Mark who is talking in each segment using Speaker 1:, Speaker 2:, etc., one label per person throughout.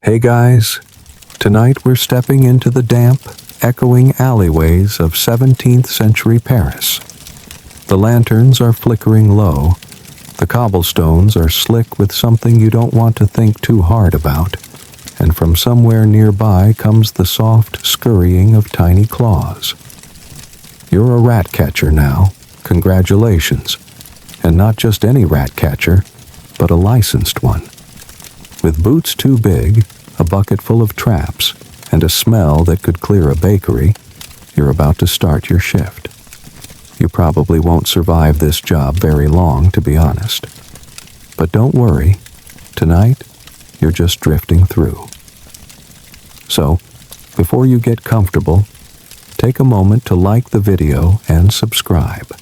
Speaker 1: Hey guys, tonight we're stepping into the damp, echoing alleyways of 17th century Paris. The lanterns are flickering low, the cobblestones are slick with something you don't want to think too hard about, and from somewhere nearby comes the soft scurrying of tiny claws. You're a rat catcher now, congratulations, and not just any rat catcher, but a licensed one. With boots too big, a bucket full of traps, and a smell that could clear a bakery, you're about to start your shift. You probably won't survive this job very long, to be honest. But don't worry, tonight, you're just drifting through. So, before you get comfortable, take a moment to like the video and subscribe.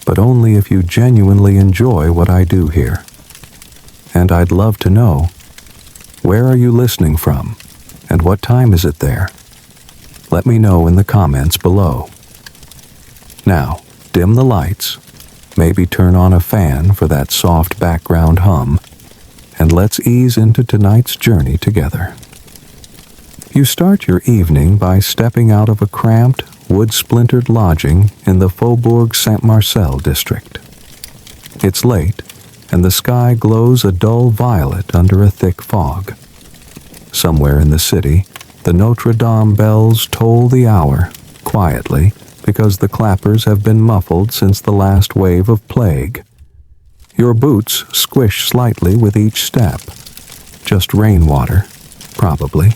Speaker 1: But only if you genuinely enjoy what I do here. And I'd love to know, where are you listening from, and what time is it there? Let me know in the comments below. Now, dim the lights, maybe turn on a fan for that soft background hum, and let's ease into tonight's journey together. You start your evening by stepping out of a cramped, wood-splintered lodging in the Faubourg Saint-Marcel district. It's late, and the sky glows a dull violet under a thick fog. Somewhere in the city, the Notre Dame bells toll the hour, quietly, because the clappers have been muffled since the last wave of plague. Your boots squish slightly with each step. Just rainwater, probably.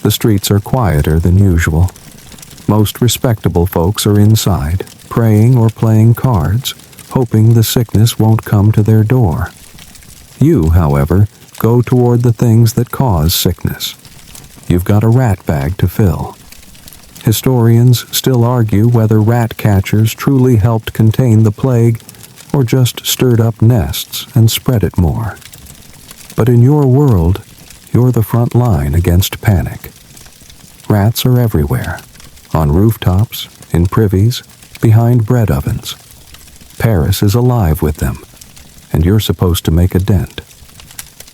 Speaker 1: The streets are quieter than usual. Most respectable folks are inside, praying or playing cards, hoping the sickness won't come to their door. You, however, go toward the things that cause sickness. You've got a rat bag to fill. Historians still argue whether rat catchers truly helped contain the plague or just stirred up nests and spread it more. But in your world, you're the front line against panic. Rats are everywhere, on rooftops, in privies, behind bread ovens. Paris is alive with them, and you're supposed to make a dent.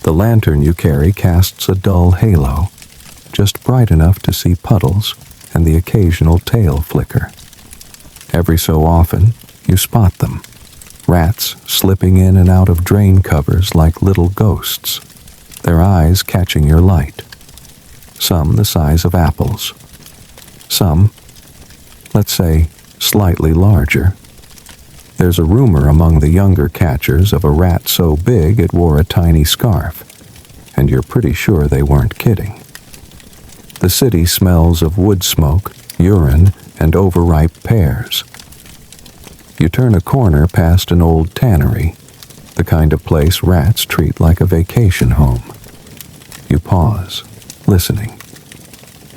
Speaker 1: The lantern you carry casts a dull halo, just bright enough to see puddles and the occasional tail flicker. Every so often, you spot them, rats slipping in and out of drain covers like little ghosts, their eyes catching your light. Some the size of apples. Some, let's say, slightly larger. There's a rumor among the younger catchers of a rat so big it wore a tiny scarf, and you're pretty sure they weren't kidding. The city smells of wood smoke, urine, and overripe pears. You turn a corner past an old tannery, the kind of place rats treat like a vacation home. You pause, listening.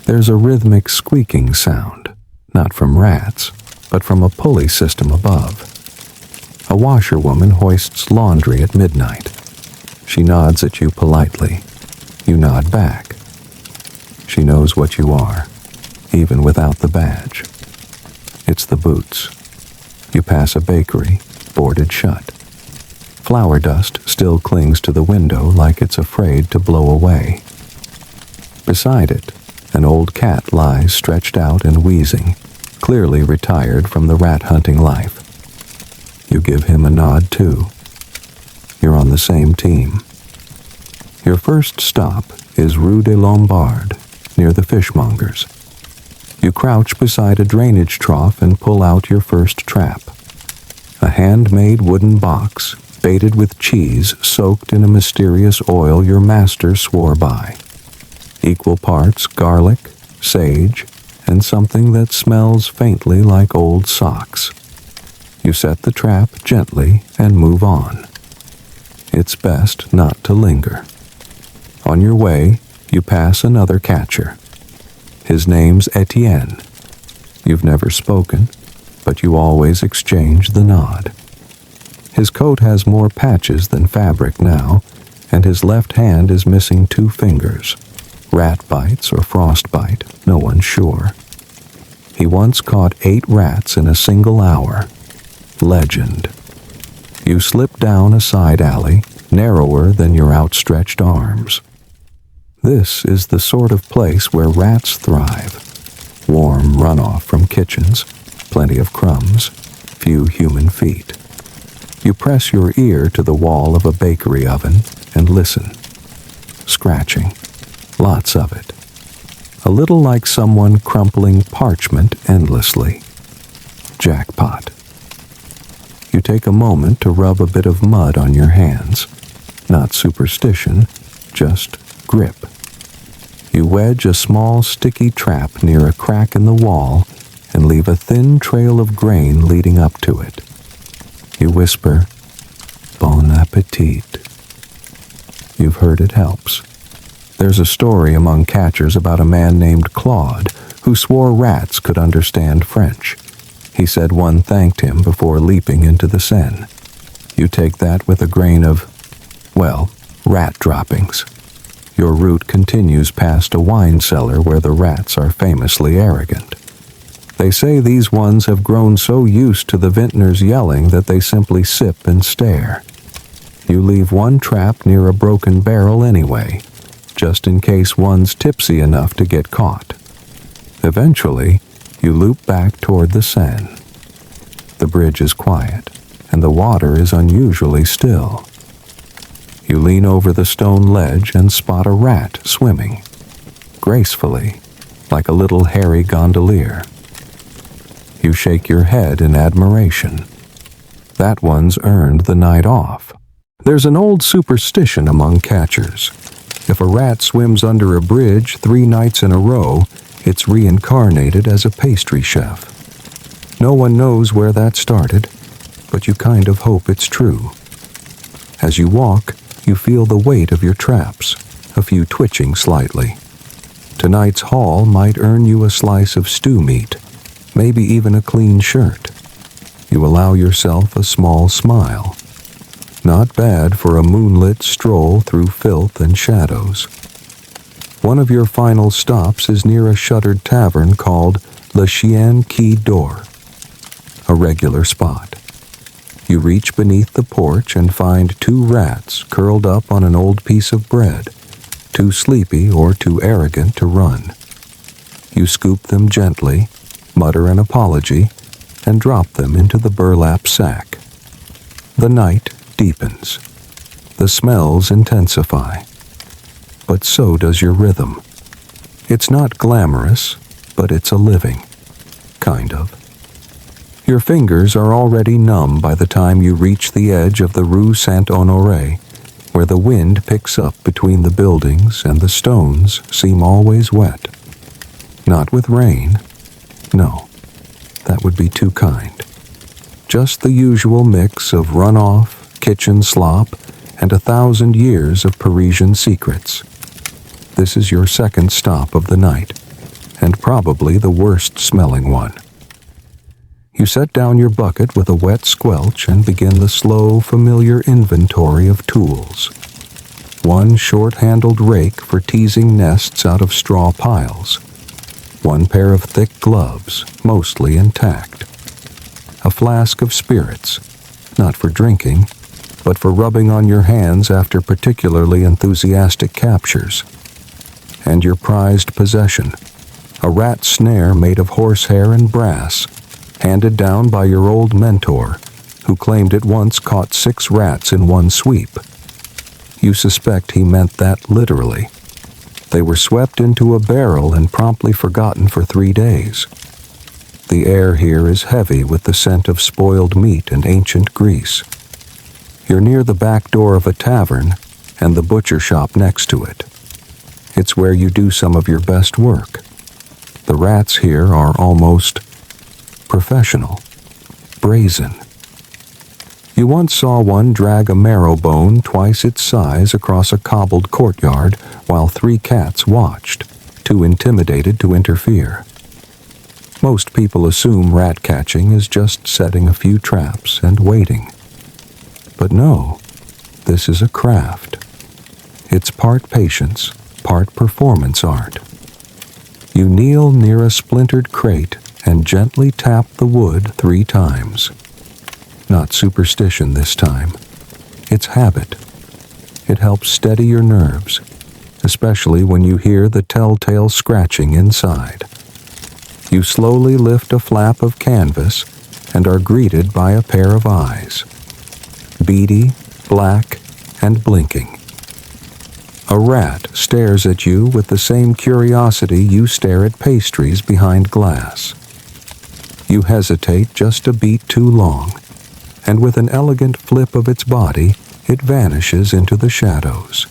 Speaker 1: There's a rhythmic squeaking sound, not from rats, but from a pulley system above. A washerwoman hoists laundry at midnight. She nods at you politely. You nod back. She knows what you are, even without the badge. It's the boots. You pass a bakery, boarded shut. Flour dust still clings to the window like it's afraid to blow away. Beside it, an old cat lies stretched out and wheezing, clearly retired from the rat-hunting life. You give him a nod too. You're on the same team. Your first stop is Rue des Lombards, near the fishmongers. You crouch beside a drainage trough and pull out your first trap. A handmade wooden box, baited with cheese soaked in a mysterious oil your master swore by. Equal parts garlic, sage, and something that smells faintly like old socks. You set the trap gently and move on. It's best not to linger. On your way, you pass another catcher. His name's Etienne. You've never spoken, but you always exchange the nod. His coat has more patches than fabric now, and his left hand is missing 2 fingers. Rat bites or frostbite, no one's sure. He once caught 8 rats in a single hour. Legend. You slip down a side alley, narrower than your outstretched arms. This is the sort of place where rats thrive. Warm runoff from kitchens, plenty of crumbs, few human feet. You press your ear to the wall of a bakery oven and listen. Scratching, lots of it. A little like someone crumpling parchment endlessly. Jackpot. You take a moment to rub a bit of mud on your hands. Not superstition, just grip. You wedge a small sticky trap near a crack in the wall and leave a thin trail of grain leading up to it. You whisper, "Bon appetit." You've heard it helps. There's a story among catchers about a man named Claude who swore rats could understand French. He said one thanked him before leaping into the Seine. You take that with a grain of, well, rat droppings. Your route continues past a wine cellar where the rats are famously arrogant. They say these ones have grown so used to the vintners yelling that they simply sip and stare. You leave one trap near a broken barrel anyway, just in case one's tipsy enough to get caught. Eventually, you loop back toward the Seine. The bridge is quiet, and the water is unusually still. You lean over the stone ledge and spot a rat swimming, gracefully, like a little hairy gondolier. You shake your head in admiration. That one's earned the night off. There's an old superstition among catchers. If a rat swims under a bridge 3 nights in a row, it's reincarnated as a pastry chef. No one knows where that started, but you kind of hope it's true. As you walk, you feel the weight of your traps, a few twitching slightly. Tonight's haul might earn you a slice of stew meat, maybe even a clean shirt. You allow yourself a small smile. Not bad for a moonlit stroll through filth and shadows. One of your final stops is near a shuttered tavern called Le Chien Qui Dort, a regular spot. You reach beneath the porch and find 2 rats curled up on an old piece of bread, too sleepy or too arrogant to run. You scoop them gently, mutter an apology, and drop them into the burlap sack. The night deepens. The smells intensify. But so does your rhythm. It's not glamorous, but it's a living. Kind of. Your fingers are already numb by the time you reach the edge of the Rue Saint-Honoré, where the wind picks up between the buildings and the stones seem always wet. Not with rain. No, that would be too kind. Just the usual mix of runoff, kitchen slop, and 1,000 years of Parisian secrets. This is your second stop of the night, and probably the worst-smelling one. You set down your bucket with a wet squelch and begin the slow, familiar inventory of tools. One short-handled rake for teasing nests out of straw piles. One pair of thick gloves, mostly intact. A flask of spirits, not for drinking, but for rubbing on your hands after particularly enthusiastic captures. And your prized possession, a rat snare made of horsehair and brass, handed down by your old mentor, who claimed it once caught 6 rats in one sweep. You suspect he meant that literally. They were swept into a barrel and promptly forgotten for 3 days. The air here is heavy with the scent of spoiled meat and ancient grease. You're near the back door of a tavern and the butcher shop next to it. It's where you do some of your best work. The rats here are almost professional, brazen. You once saw one drag a marrow bone twice its size across a cobbled courtyard while 3 cats watched, too intimidated to interfere. Most people assume rat catching is just setting a few traps and waiting. But no, this is a craft. It's part patience, part performance art. You kneel near a splintered crate and gently tap the wood 3 times. Not superstition this time. It's habit. It helps steady your nerves, especially when you hear the telltale scratching inside. You slowly lift a flap of canvas and are greeted by a pair of eyes, beady, black, and blinking. A rat stares at you with the same curiosity you stare at pastries behind glass. You hesitate just a beat too long, and with an elegant flip of its body, it vanishes into the shadows.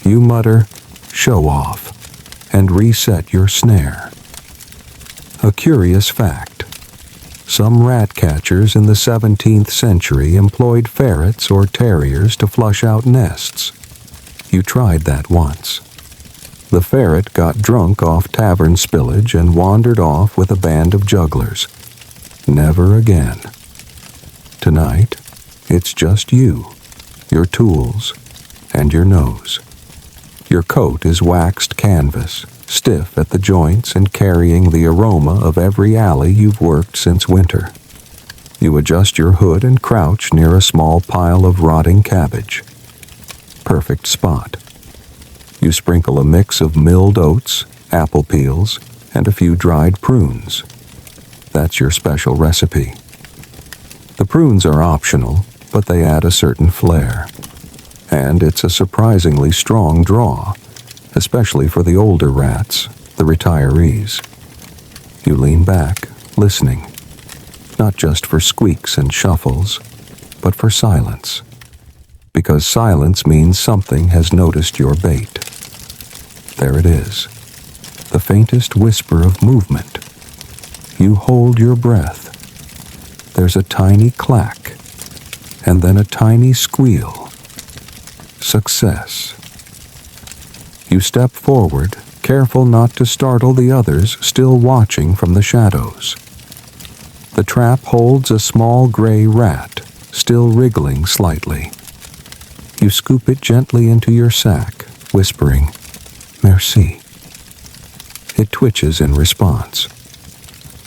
Speaker 1: You mutter, "Show off," and reset your snare. A curious fact. Some rat catchers in the 17th century employed ferrets or terriers to flush out nests. You tried that once. The ferret got drunk off tavern spillage and wandered off with a band of jugglers. Never again. Tonight, it's just you, your tools, and your nose. Your coat is waxed canvas, stiff at the joints and carrying the aroma of every alley you've worked since winter. You adjust your hood and crouch near a small pile of rotting cabbage. Perfect spot. You sprinkle a mix of milled oats, apple peels, and a few dried prunes. That's your special recipe. The prunes are optional, but they add a certain flair. And it's a surprisingly strong draw, especially for the older rats, the retirees. You lean back, listening, not just for squeaks and shuffles, but for silence. Because silence means something has noticed your bait. There it is, the faintest whisper of movement. You hold your breath. There's a tiny clack, and then a tiny squeal. Success. You step forward, careful not to startle the others still watching from the shadows. The trap holds a small gray rat, still wriggling slightly. You scoop it gently into your sack, whispering, "Merci." It twitches in response.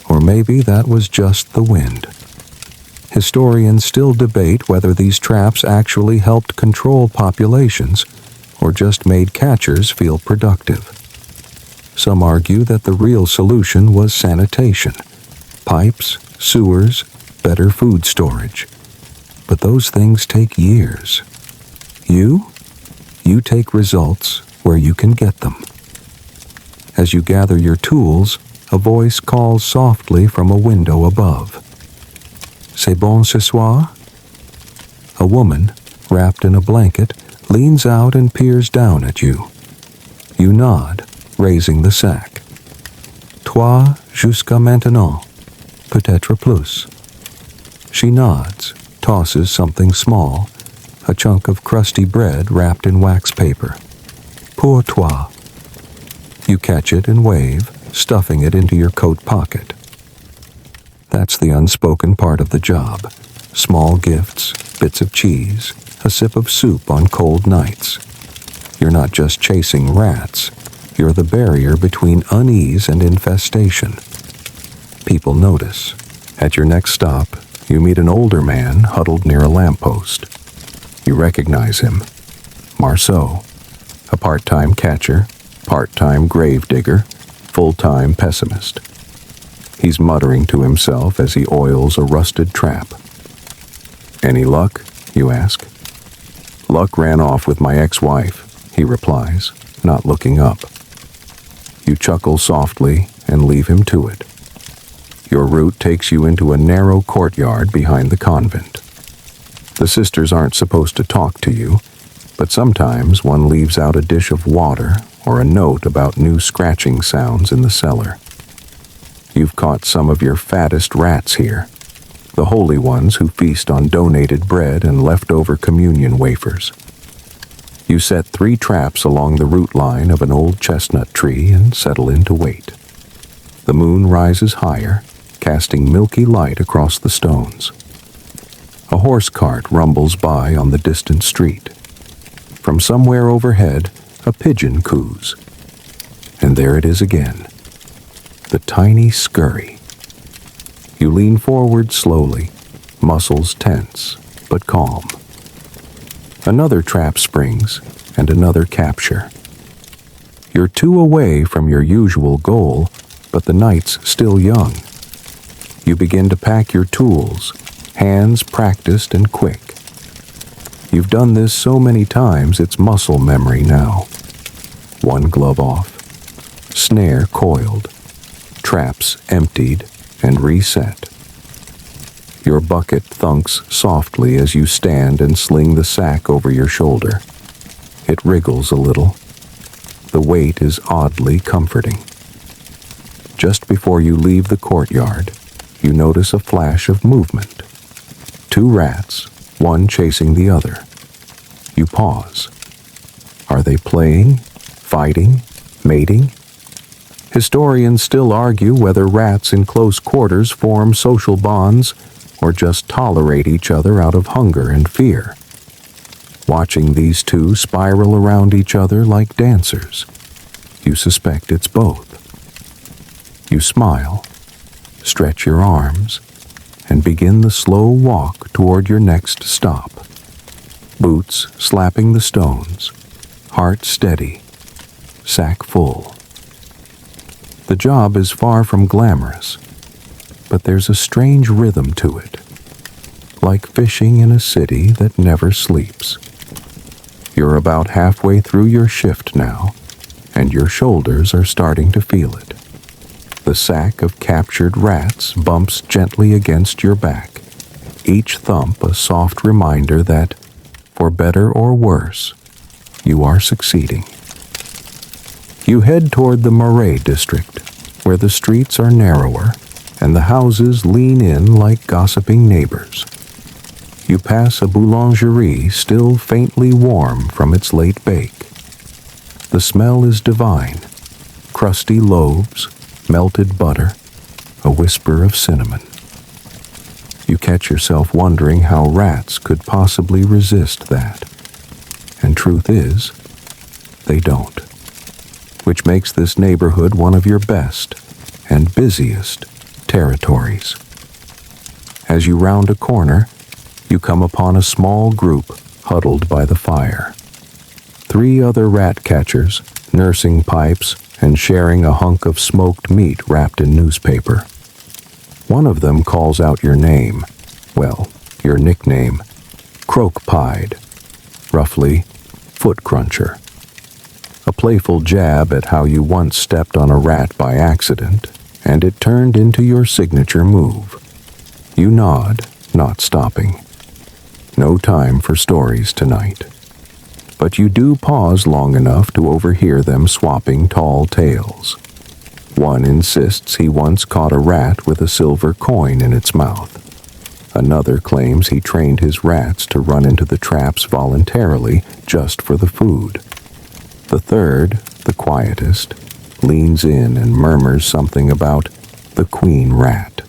Speaker 1: Or maybe that was just the wind. Historians still debate whether these traps actually helped control populations or just made catchers feel productive. Some argue that the real solution was sanitation, pipes, sewers, better food storage. But those things take years. You take results where you can get them. As you gather your tools, a voice calls softly from a window above. "C'est bon ce soir?" A woman, wrapped in a blanket, leans out and peers down at you. You nod, raising the sack. "Toi jusqu'à maintenant, peut-être plus." She nods, tosses something small, a chunk of crusty bread wrapped in wax paper. "Pour toi." You catch it and wave, stuffing it into your coat pocket. That's the unspoken part of the job. Small gifts, bits of cheese, a sip of soup on cold nights. You're not just chasing rats. You're the barrier between unease and infestation. People notice. At your next stop, you meet an older man huddled near a lamppost. You recognize him. Marceau, a part-time catcher, part-time grave digger, full-time pessimist. He's muttering to himself as he oils a rusted trap. "Any luck?" you ask. "Luck ran off with my ex-wife," he replies, not looking up. You chuckle softly and leave him to it. Your route takes you into a narrow courtyard behind the convent. The sisters aren't supposed to talk to you, but sometimes one leaves out a dish of water or a note about new scratching sounds in the cellar. You've caught some of your fattest rats here, the holy ones who feast on donated bread and leftover communion wafers. You set 3 traps along the root line of an old chestnut tree and settle in to wait. The moon rises higher, casting milky light across the stones. A horse cart rumbles by on the distant street. From somewhere overhead, a pigeon coos. And there it is again, the tiny scurry. You lean forward slowly, muscles tense, but calm. Another trap springs, and another capture. You're 2 away from your usual goal, but the night's still young. You begin to pack your tools, hands practiced and quick. You've done this so many times it's muscle memory now. 1 glove off, snare coiled, traps emptied and reset. Your bucket thunks softly as you stand and sling the sack over your shoulder. It wriggles a little. The weight is oddly comforting. Just before you leave the courtyard, you notice a flash of movement. 2 rats, one chasing the other. You pause. Are they playing, fighting, mating? Historians still argue whether rats in close quarters form social bonds or just tolerate each other out of hunger and fear. Watching these 2 spiral around each other like dancers, you suspect it's both. You smile, stretch your arms, and begin the slow walk toward your next stop. Boots slapping the stones, heart steady, sack full. The job is far from glamorous, but there's a strange rhythm to it, like fishing in a city that never sleeps. You're about halfway through your shift now, and your shoulders are starting to feel it. The sack of captured rats bumps gently against your back, each thump a soft reminder that, for better or worse, you are succeeding. You head toward the Marais district, where the streets are narrower and the houses lean in like gossiping neighbors. You pass a boulangerie still faintly warm from its late bake. The smell is divine. Crusty loaves, melted butter, a whisper of cinnamon. You catch yourself wondering how rats could possibly resist that. And truth is, they don't. Which makes this neighborhood one of your best and busiest territories. As you round a corner, you come upon a small group huddled by the fire. 3 other rat catchers, nursing pipes and sharing a hunk of smoked meat wrapped in newspaper. One of them calls out your name, well, your nickname, Croak-Pied, roughly Foot Cruncher. A playful jab at how you once stepped on a rat by accident, and it turned into your signature move. You nod, not stopping. No time for stories tonight. But you do pause long enough to overhear them swapping tall tales. One insists he once caught a rat with a silver coin in its mouth. Another claims he trained his rats to run into the traps voluntarily just for the food. The third, the quietest, leans in and murmurs something about the queen rat,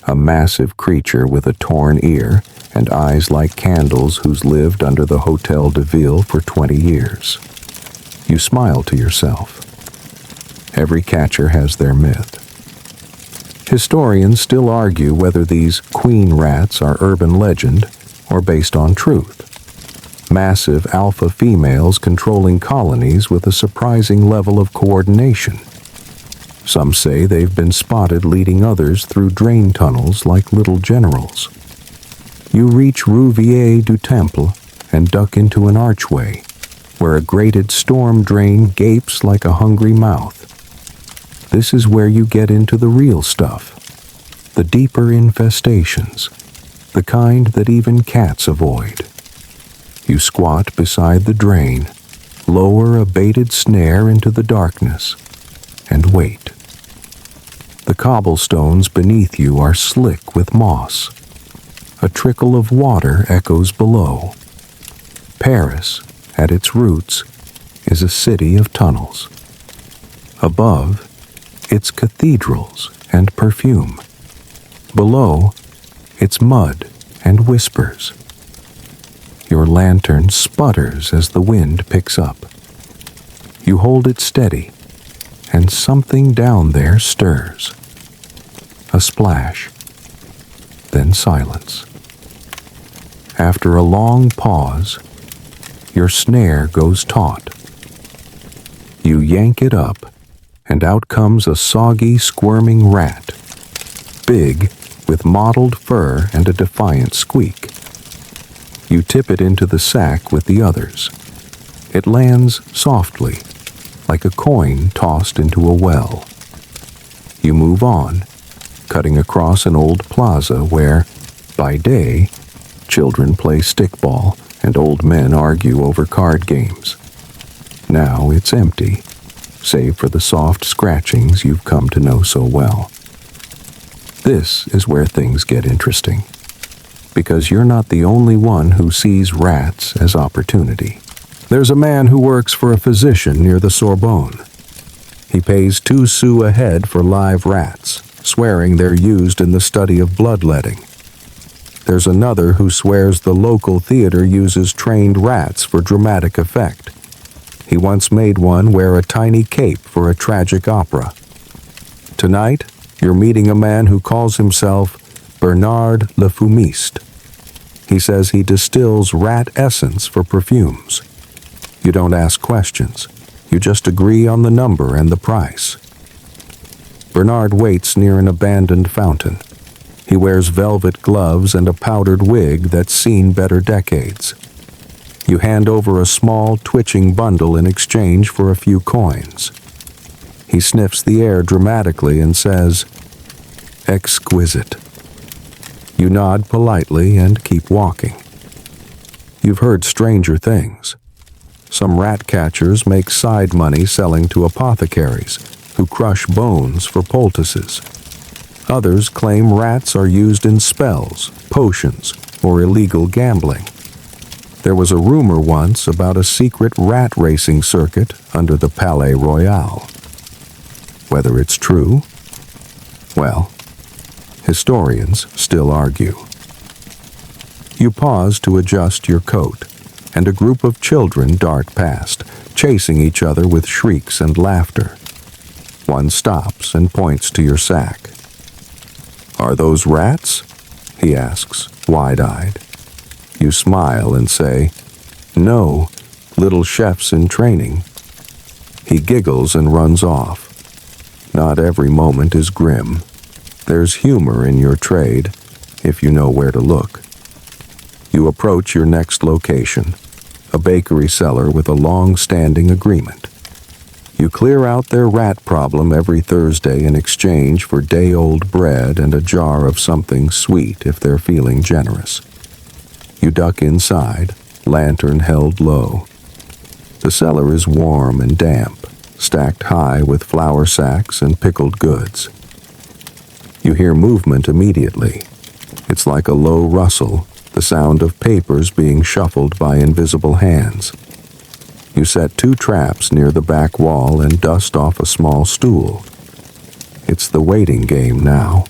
Speaker 1: a massive creature with a torn ear and eyes like candles who's lived under the Hotel de Ville for 20 years. You smile to yourself. Every catcher has their myth. Historians still argue whether these queen rats are urban legend or based on truth. Massive alpha females controlling colonies with a surprising level of coordination. Some say they've been spotted leading others through drain tunnels like little generals. You reach Rue Vieille du Temple and duck into an archway, where a grated storm drain gapes like a hungry mouth. This is where you get into the real stuff, the deeper infestations, the kind that even cats avoid. You squat beside the drain, lower a baited snare into the darkness, and wait. The cobblestones beneath you are slick with moss. A trickle of water echoes below. Paris, at its roots, is a city of tunnels. Above, it's cathedrals and perfume. Below, it's mud and whispers. Your lantern sputters as the wind picks up. You hold it steady, and something down there stirs. A splash, then silence. After a long pause, your snare goes taut. You yank it up, and out comes a soggy, squirming rat. Big, with mottled fur and a defiant squeak. You tip it into the sack with the others. It lands softly, like a coin tossed into a well. You move on, cutting across an old plaza where, by day, children play stickball and old men argue over card games. Now it's empty, save for the soft scratchings you've come to know so well. This is where things get interesting, because you're not the only one who sees rats as opportunity. There's a man who works for a physician near the Sorbonne. He pays 2 sous a head for live rats, swearing they're used in the study of bloodletting. There's another who swears the local theater uses trained rats for dramatic effect. He once made one wear a tiny cape for a tragic opera. Tonight, you're meeting a man who calls himself Bernard le Fumiste. He says he distills rat essence for perfumes. You don't ask questions. You just agree on the number and the price. Bernard waits near an abandoned fountain. He wears velvet gloves and a powdered wig that's seen better decades. You hand over a small, twitching bundle in exchange for a few coins. He sniffs the air dramatically and says, "Exquisite." You nod politely and keep walking. You've heard stranger things. Some rat catchers make side money selling to apothecaries who crush bones for poultices. Others claim rats are used in spells, potions, or illegal gambling. There was a rumor once about a secret rat racing circuit under the Palais Royal. Whether it's true? Well, historians still argue. You pause to adjust your coat, and a group of children dart past, chasing each other with shrieks and laughter. One stops and points to your sack. "Are those rats?" he asks, wide-eyed. You smile and say, "No, little chefs in training." He giggles and runs off. Not every moment is grim. There's humor in your trade, if you know where to look. You approach your next location, a bakery seller with a long-standing agreement. You clear out their rat problem every Thursday in exchange for day-old bread and a jar of something sweet if they're feeling generous. You duck inside, lantern held low. The cellar is warm and damp, stacked high with flour sacks and pickled goods. You hear movement immediately. It's like a low rustle, the sound of papers being shuffled by invisible hands. You set 2 traps near the back wall and dust off a small stool. It's the waiting game now.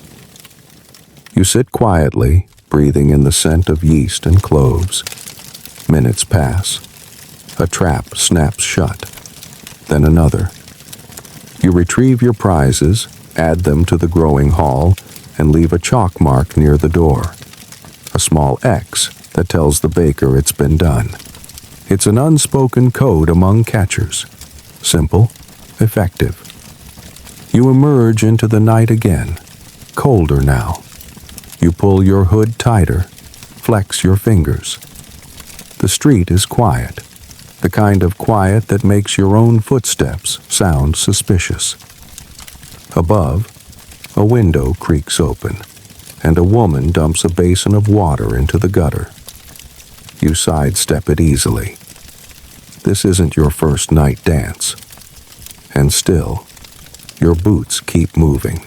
Speaker 1: You sit quietly, breathing in the scent of yeast and cloves. Minutes pass. A trap snaps shut. Then another. You retrieve your prizes, add them to the growing haul, and leave a chalk mark near the door. A small X that tells the baker it's been done. It's an unspoken code among catchers. Simple, effective. You emerge into the night again, colder now. You pull your hood tighter, flex your fingers. The street is quiet, the kind of quiet that makes your own footsteps sound suspicious. Above, a window creaks open, and a woman dumps a basin of water into the gutter. You sidestep it easily. This isn't your first night dance. And still, your boots keep moving.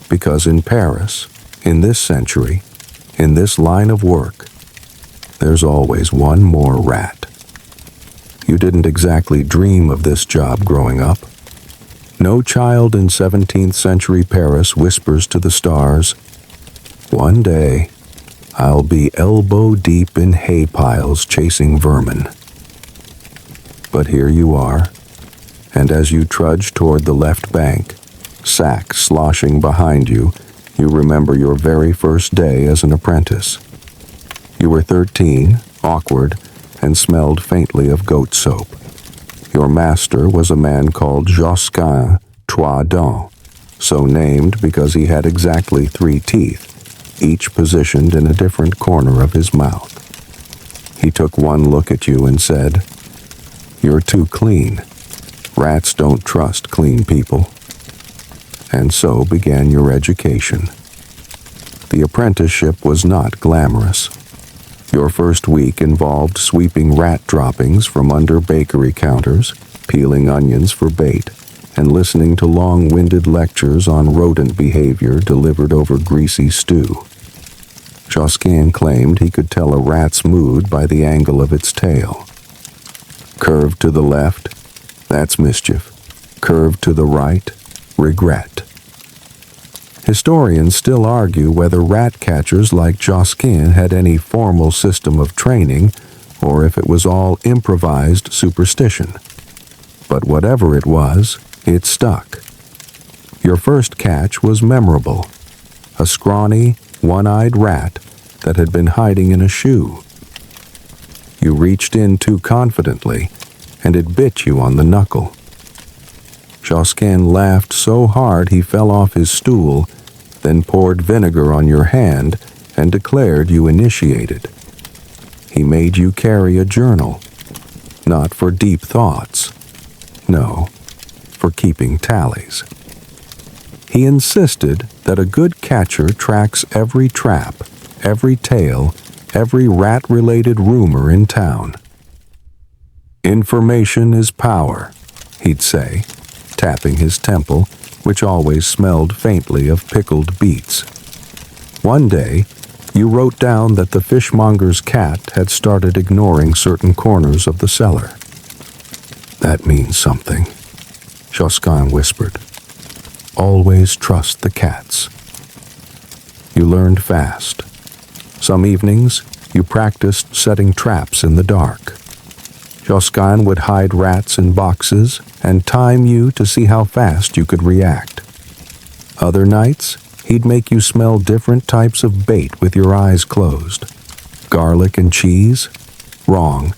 Speaker 1: Because in Paris, in this century, in this line of work, there's always one more rat. You didn't exactly dream of this job growing up. No child in 17th century Paris whispers to the stars, "One day, I'll be elbow deep in hay piles chasing vermin." But here you are, and as you trudge toward the left bank, sack sloshing behind you, you remember your very first day as an apprentice. You were 13, awkward, and smelled faintly of goat soap. Your master was a man called Josquin Trois Dents, so named because he had exactly 3 teeth, each positioned in a different corner of his mouth. He took one look at you and said, "You're too clean. Rats don't trust clean people." And so began your education. The apprenticeship was not glamorous. Your first week involved sweeping rat droppings from under bakery counters, peeling onions for bait, and listening to long-winded lectures on rodent behavior delivered over greasy stew. Josquin claimed he could tell a rat's mood by the angle of its tail. Curved to the left, that's mischief. Curved to the right, regret. Historians still argue whether rat catchers like Josquin had any formal system of training or if it was all improvised superstition. But whatever it was, it stuck. Your first catch was memorable. A scrawny, one-eyed rat that had been hiding in a shoe. You reached in too confidently, and it bit you on the knuckle. Josquin laughed so hard he fell off his stool, then poured vinegar on your hand and declared you initiated. He made you carry a journal, not for deep thoughts, no, for keeping tallies. He insisted that a good catcher tracks every trap, every tale, every rat-related rumor in town. "Information is power," he'd say, tapping his temple, which always smelled faintly of pickled beets. One day, you wrote down that the fishmonger's cat had started ignoring certain corners of the cellar. "That means something," Josquin whispered. "Always trust the cats." You learned fast. Some evenings, you practiced setting traps in the dark. Josquin would hide rats in boxes and time you to see how fast you could react. Other nights, he'd make you smell different types of bait with your eyes closed. Garlic and cheese? Wrong.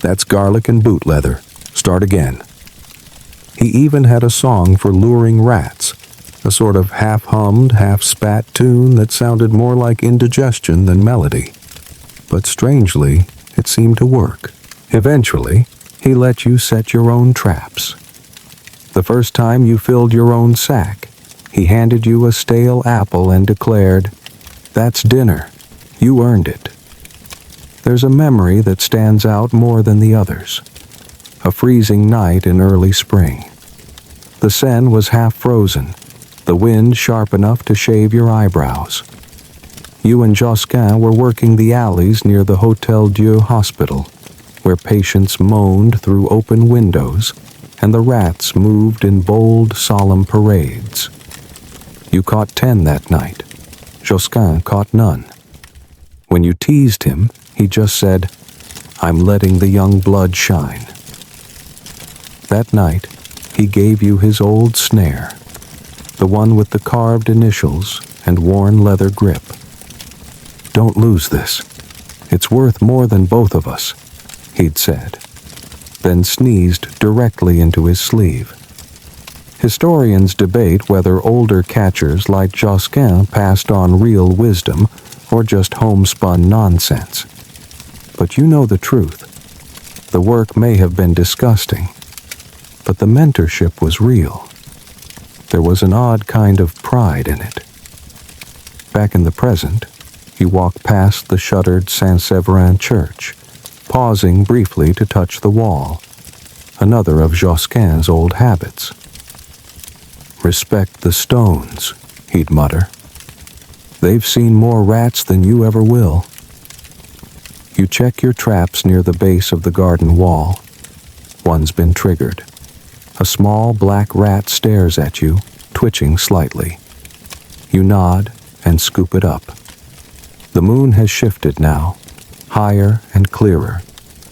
Speaker 1: That's garlic and boot leather. Start again. He even had a song for luring rats, a sort of half-hummed, half-spat tune that sounded more like indigestion than melody. But strangely, it seemed to work. Eventually, he let you set your own traps. The first time you filled your own sack, he handed you a stale apple and declared, "That's dinner. You earned it." There's a memory that stands out more than the others. A freezing night in early spring. The Seine was half frozen, the wind sharp enough to shave your eyebrows. You and Josquin were working the alleys near the Hôtel Dieu hospital, where patients moaned through open windows and the rats moved in bold, solemn parades. You caught 10 that night. Josquin caught none. When you teased him, he just said, "I'm letting the young blood shine." That night, he gave you his old snare, the one with the carved initials and worn leather grip. "Don't lose this. It's worth more than both of us," he'd said, then sneezed directly into his sleeve. Historians debate whether older catchers like Josquin passed on real wisdom or just homespun nonsense. But you know the truth. The work may have been disgusting, but the mentorship was real. There was an odd kind of pride in it. Back in the present, you walk past the shuttered Saint-Séverin church, pausing briefly to touch the wall, another of Josquin's old habits. "Respect the stones," he'd mutter. "They've seen more rats than you ever will." You check your traps near the base of the garden wall. One's been triggered. A small black rat stares at you, twitching slightly. You nod and scoop it up. The moon has shifted now, higher and clearer,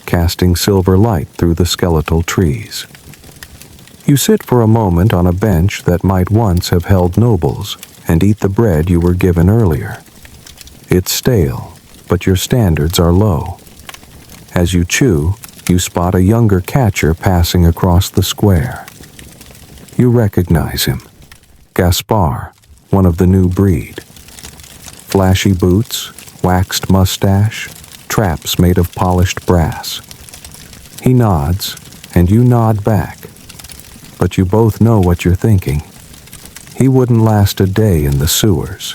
Speaker 1: casting silver light through the skeletal trees. You sit for a moment on a bench that might once have held nobles and eat the bread you were given earlier. It's stale, but your standards are low. As you chew, you spot a younger catcher passing across the square. You recognize him. Gaspar, one of the new breed. Flashy boots, waxed mustache, traps made of polished brass. He nods, and you nod back. But you both know what you're thinking. He wouldn't last a day in the sewers.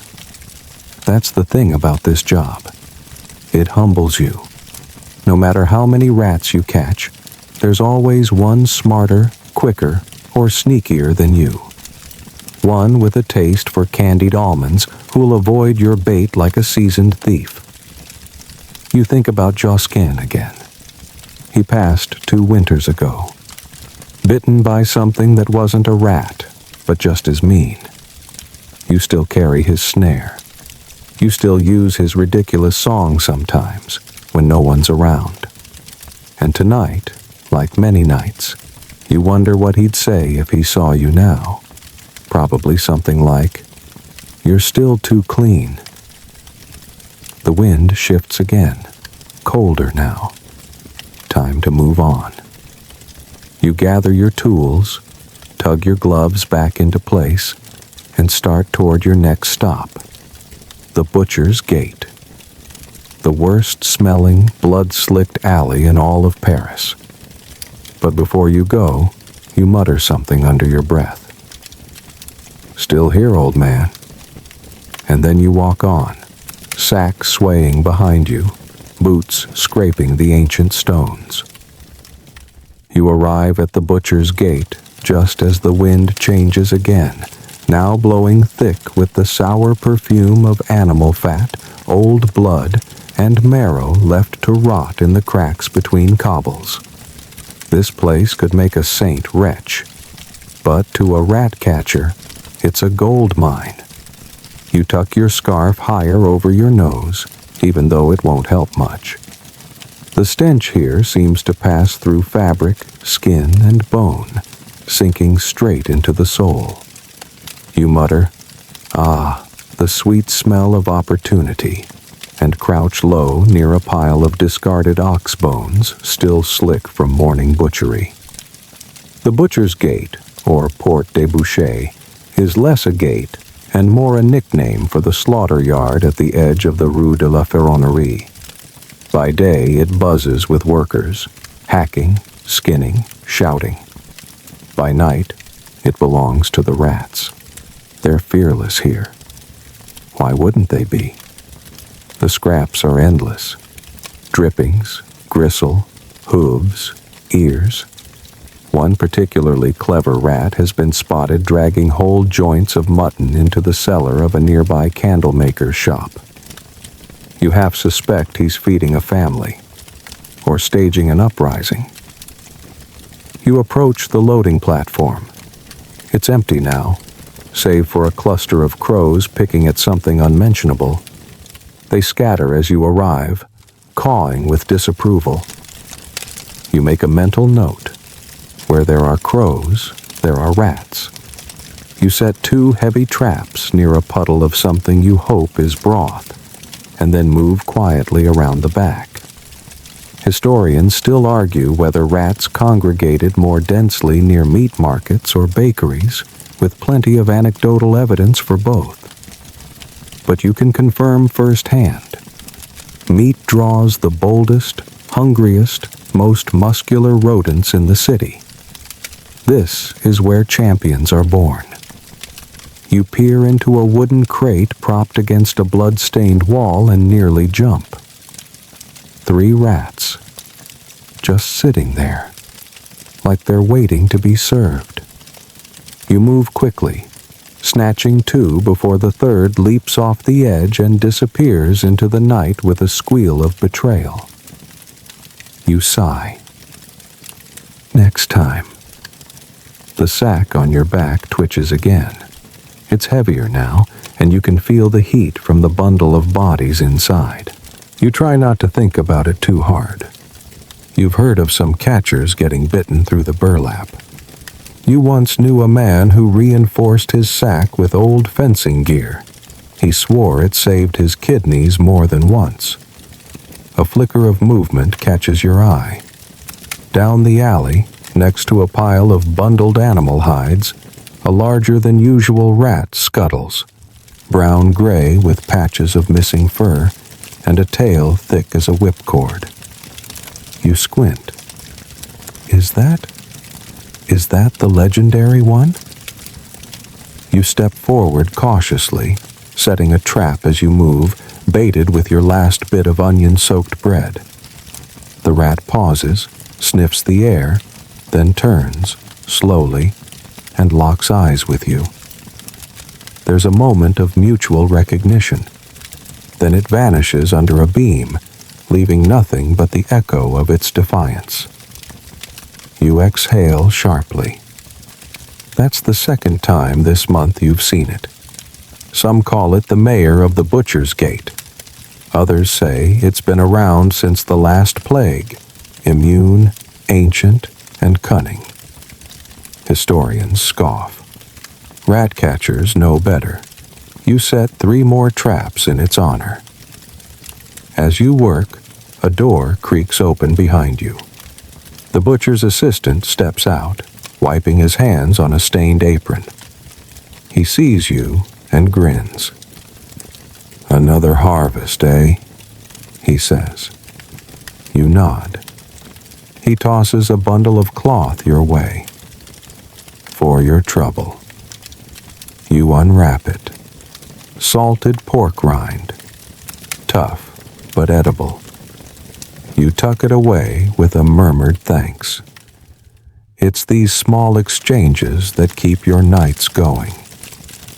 Speaker 1: That's the thing about this job. It humbles you. No matter how many rats you catch, there's always one smarter, quicker, or sneakier than you. One with a taste for candied almonds who'll avoid your bait like a seasoned thief. You think about Josquin again. He passed 2 winters ago. Bitten by something that wasn't a rat, but just as mean. You still carry his snare. You still use his ridiculous song sometimes, when no one's around. And tonight, like many nights, you wonder what he'd say if he saw you now. Probably something like, "You're still too clean." The wind shifts again, colder now. Time to move on. You gather your tools, tug your gloves back into place, and start toward your next stop, the Butcher's Gate. The worst-smelling, blood-slicked alley in all of Paris. But before you go, you mutter something under your breath. "Still here, old man." And then you walk on, sack swaying behind you, boots scraping the ancient stones. You arrive at the Butcher's Gate just as the wind changes again, now blowing thick with the sour perfume of animal fat, old blood, and marrow left to rot in the cracks between cobbles. This place could make a saint retch, but to a rat catcher, it's a gold mine. You tuck your scarf higher over your nose, even though it won't help much. The stench here seems to pass through fabric, skin, and bone, sinking straight into the soul. You mutter, "Ah, the sweet smell of opportunity," and crouch low near a pile of discarded ox bones still slick from morning butchery. The Butcher's Gate, or Porte des Bouchers, is less a gate and more a nickname for the slaughter yard at the edge of the Rue de la Ferronnerie. By day it buzzes with workers, hacking, skinning, shouting. By night, it belongs to the rats. They're fearless here. Why wouldn't they be? The scraps are endless. Drippings, gristle, hooves, ears. One particularly clever rat has been spotted dragging whole joints of mutton into the cellar of a nearby candlemaker's shop. You half suspect he's feeding a family, or staging an uprising. You approach the loading platform. It's empty now, save for a cluster of crows picking at something unmentionable. They scatter as you arrive, cawing with disapproval. You make a mental note. Where there are crows, there are rats. You set 2 heavy traps near a puddle of something you hope is broth, and then move quietly around the back. Historians still argue whether rats congregated more densely near meat markets or bakeries, with plenty of anecdotal evidence for both. But you can confirm firsthand. Meat draws the boldest, hungriest, most muscular rodents in the city. This is where champions are born. You peer into a wooden crate propped against a blood-stained wall and nearly jump. 3 rats, just sitting there, like they're waiting to be served. You move quickly, snatching 2 before the third leaps off the edge and disappears into the night with a squeal of betrayal. You sigh. Next time. The sack on your back twitches again. It's heavier now, and you can feel the heat from the bundle of bodies inside. You try not to think about it too hard. You've heard of some catchers getting bitten through the burlap. You once knew a man who reinforced his sack with old fencing gear. He swore it saved his kidneys more than once. A flicker of movement catches your eye. Down the alley, next to a pile of bundled animal hides, a larger-than-usual rat scuttles, brown-gray with patches of missing fur and a tail thick as a whipcord. You squint. Is that the legendary one? You step forward cautiously, setting a trap as you move, baited with your last bit of onion-soaked bread. The rat pauses, sniffs the air, then turns, slowly, and locks eyes with you. There's a moment of mutual recognition. Then it vanishes under a beam, leaving nothing but the echo of its defiance. You exhale sharply. That's the second time this month you've seen it. Some call it the mayor of the butcher's gate. Others say it's been around since the last plague, immune, ancient, and cunning. Historians scoff. Rat catchers know better. You set 3 more traps in its honor. As you work, a door creaks open behind you. The butcher's assistant steps out, wiping his hands on a stained apron. He sees you and grins. "Another harvest, eh?" he says. You nod. He tosses a bundle of cloth your way. "For your trouble." You unwrap it. Salted pork rind. Tough, but edible. You tuck it away with a murmured thanks. It's these small exchanges that keep your nights going.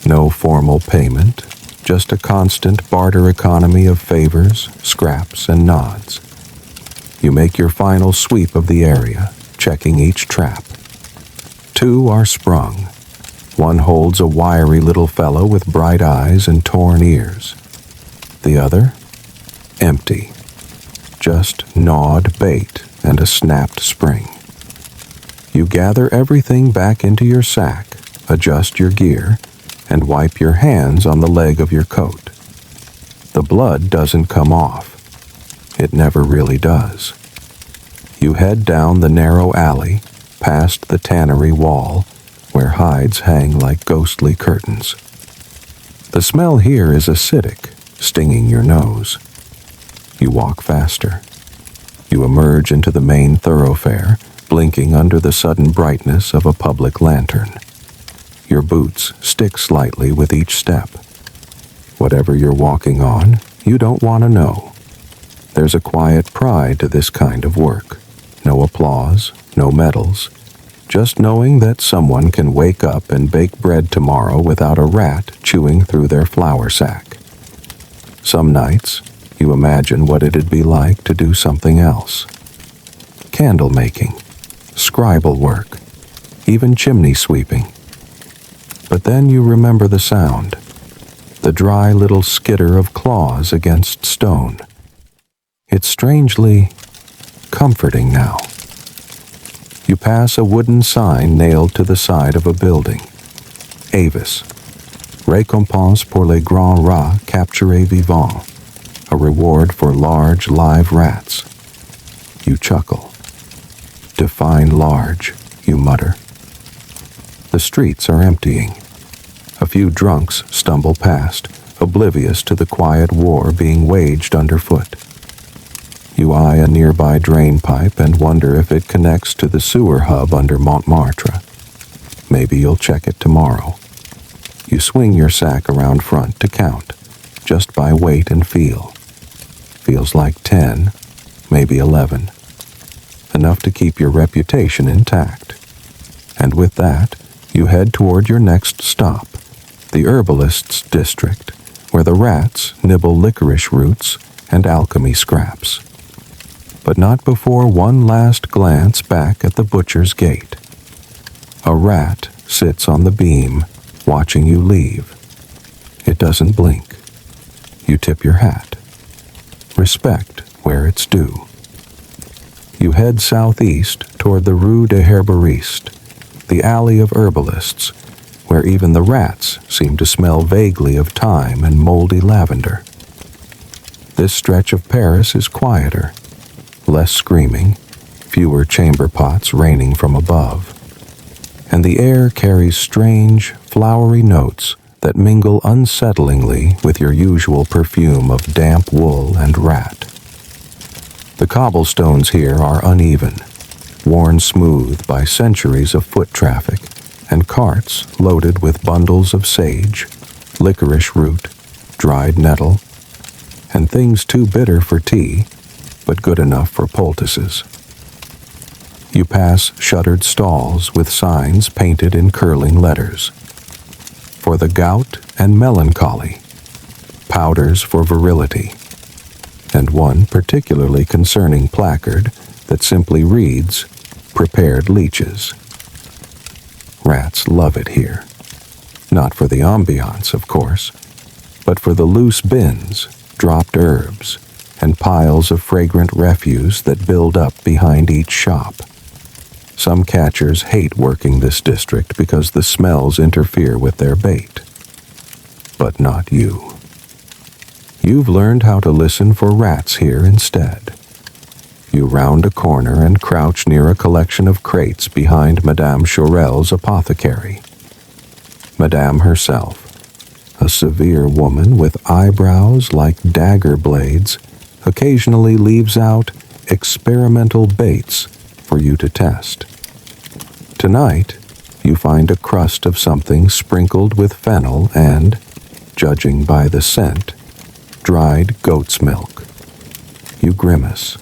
Speaker 1: No formal payment, just a constant barter economy of favors, scraps, and nods. You make your final sweep of the area, checking each trap. 2 are sprung. One holds a wiry little fellow with bright eyes and torn ears. The other? Empty. Just gnawed bait and a snapped spring. You gather everything back into your sack, adjust your gear, and wipe your hands on the leg of your coat. The blood doesn't come off. It never really does. You head down the narrow alley, past the tannery wall, where hides hang like ghostly curtains. The smell here is acidic, stinging your nose. You walk faster. You emerge into the main thoroughfare, blinking under the sudden brightness of a public lantern. Your boots stick slightly with each step. Whatever you're walking on, you don't want to know. There's a quiet pride to this kind of work. No applause, no medals. Just knowing that someone can wake up and bake bread tomorrow without a rat chewing through their flour sack. Some nights, you imagine what it'd be like to do something else. Candle making, scribal work, even chimney sweeping. But then you remember the sound, the dry little skitter of claws against stone. It's strangely comforting now. You pass a wooden sign nailed to the side of a building. Avis, récompense pour les grands rats capturés vivants, a reward for large live rats. You chuckle. Define large, you mutter. The streets are emptying. A few drunks stumble past, oblivious to the quiet war being waged underfoot. You eye a nearby drain pipe and wonder if it connects to the sewer hub under Montmartre. Maybe you'll check it tomorrow. You swing your sack around front to count, just by weight and feel. Feels like 10, maybe 11. Enough to keep your reputation intact. And with that, you head toward your next stop, the herbalist's district, where the rats nibble licorice roots and alchemy scraps. But not before one last glance back at the butcher's gate. A rat sits on the beam, watching you leave. It doesn't blink. You tip your hat. Respect where it's due. You head southeast toward the Rue des Herboristes, the alley of herbalists, where even the rats seem to smell vaguely of thyme and moldy lavender. This stretch of Paris is quieter, less screaming, fewer chamber pots raining from above, and the air carries strange, flowery notes that mingle unsettlingly with your usual perfume of damp wool and rat. The cobblestones here are uneven, worn smooth by centuries of foot traffic, and carts loaded with bundles of sage, licorice root, dried nettle, and things too bitter for tea, but good enough for poultices. You pass shuttered stalls with signs painted in curling letters. For the gout and melancholy, powders for virility, and one particularly concerning placard that simply reads, "Prepared leeches." Rats love it here. Not for the ambiance, of course, but for the loose bins, dropped herbs, and piles of fragrant refuse that build up behind each shop. Some catchers hate working this district because the smells interfere with their bait. But not you. You've learned how to listen for rats here instead. You round a corner and crouch near a collection of crates behind Madame Chorel's apothecary. Madame herself, a severe woman with eyebrows like dagger blades, occasionally leaves out experimental baits for you to test. Tonight, you find a crust of something sprinkled with fennel and, judging by the scent, dried goat's milk. You grimace.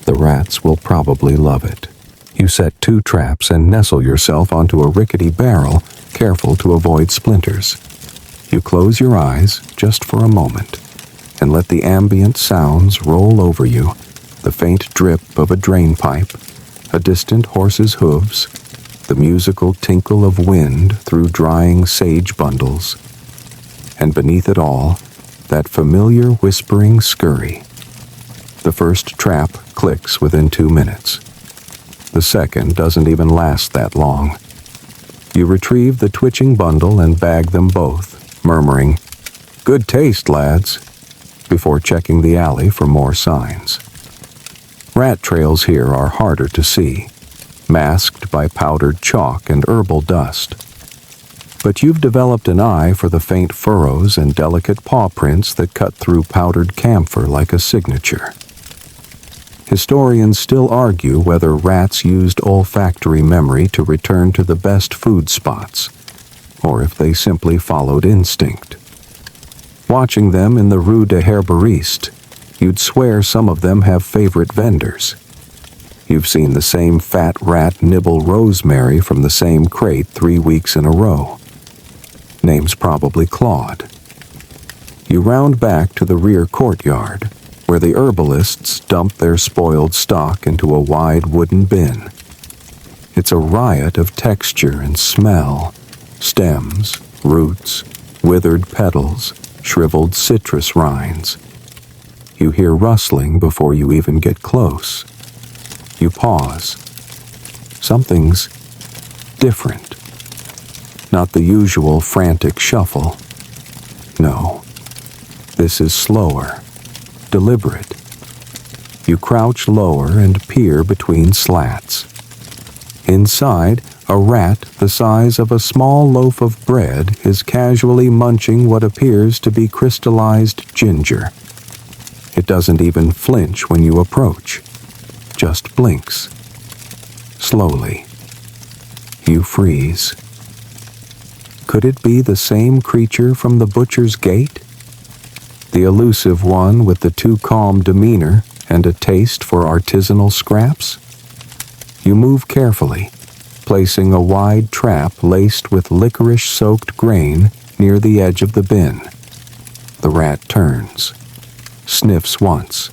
Speaker 1: The rats will probably love it. You set 2 traps and nestle yourself onto a rickety barrel, careful to avoid splinters. You close your eyes just for a moment and let the ambient sounds roll over you, the faint drip of a drain pipe, a distant horse's hooves, the musical tinkle of wind through drying sage bundles, and beneath it all, that familiar whispering scurry. The first trap clicks within 2 minutes. The second doesn't even last that long. You retrieve the twitching bundle and bag them both, murmuring, "Good taste, lads," before checking the alley for more signs. Rat trails here are harder to see, masked by powdered chalk and herbal dust. But you've developed an eye for the faint furrows and delicate paw prints that cut through powdered camphor like a signature. Historians still argue whether rats used olfactory memory to return to the best food spots, or if they simply followed instinct. Watching them in the Rue de Herboriste, you'd swear some of them have favorite vendors. You've seen the same fat rat nibble rosemary from the same crate 3 weeks in a row. Name's probably Claude. You round back to the rear courtyard, where the herbalists dump their spoiled stock into a wide wooden bin. It's a riot of texture and smell, stems, roots, withered petals, shriveled citrus rinds. You hear rustling before you even get close. You pause. Something's different. Not the usual frantic shuffle. No, this is slower, deliberate. You crouch lower and peer between slats. Inside, a rat the size of a small loaf of bread is casually munching what appears to be crystallized ginger. It doesn't even flinch when you approach, just blinks. Slowly, you freeze. Could it be the same creature from the butcher's gate? The elusive one with the too calm demeanor and a taste for artisanal scraps? You move carefully, placing a wide trap laced with licorice-soaked grain near the edge of the bin. The rat turns, sniffs once,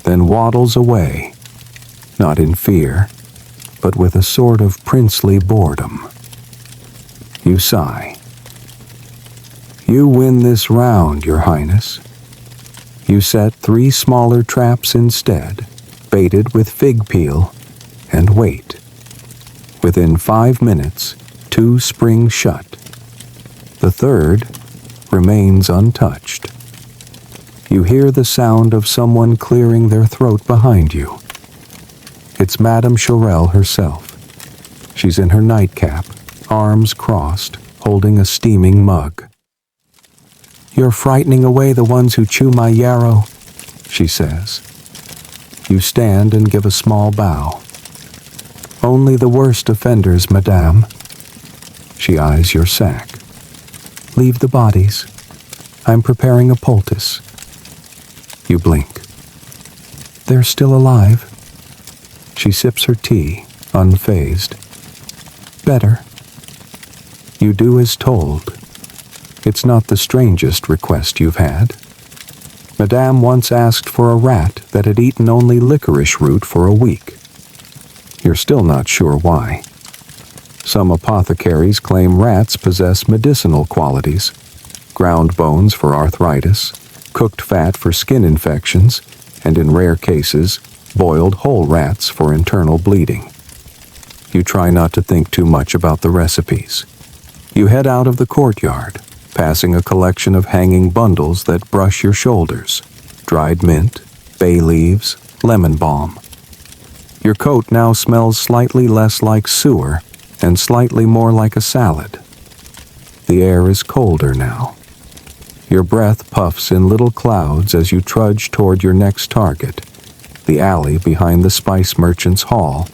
Speaker 1: then waddles away, not in fear, but with a sort of princely boredom. You sigh. You win this round, Your Highness. You set 3 smaller traps instead, baited with fig peel, and wait. Within 5 minutes, 2 spring shut. The third remains untouched. You hear the sound of someone clearing their throat behind you. It's Madame Chorel herself. She's in her nightcap, arms crossed, holding a steaming mug. "You're frightening away the ones who chew my yarrow," she says. You stand and give a small bow. "Only the worst offenders, madame." She eyes your sack. "Leave the bodies. I'm preparing a poultice." You blink. "They're still alive." She sips her tea, unfazed. "Better." You do as told. It's not the strangest request you've had. Madame once asked for a rat that had eaten only licorice root for a week. You're still not sure why. Some apothecaries claim rats possess medicinal qualities: ground bones for arthritis, cooked fat for skin infections, and in rare cases, boiled whole rats for internal bleeding. You try not to think too much about the recipes. You head out of the courtyard, passing a collection of hanging bundles that brush your shoulders: dried mint, bay leaves, lemon balm. Your coat now smells slightly less like sewer and slightly more like a salad. The air is colder now. Your breath puffs in little clouds as you trudge toward your next target, the alley behind the spice merchant's hall,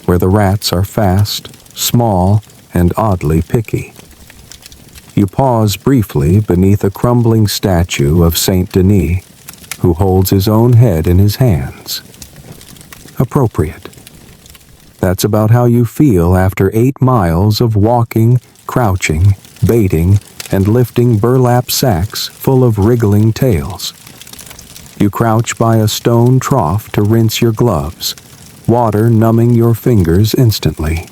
Speaker 1: where the rats are fast, small, and oddly picky. You pause briefly beneath a crumbling statue of Saint Denis, who holds his own head in his hands. Appropriate. That's about how you feel after 8 miles of walking, crouching, baiting, and lifting burlap sacks full of wriggling tails. You crouch by a stone trough to rinse your gloves, water numbing your fingers instantly.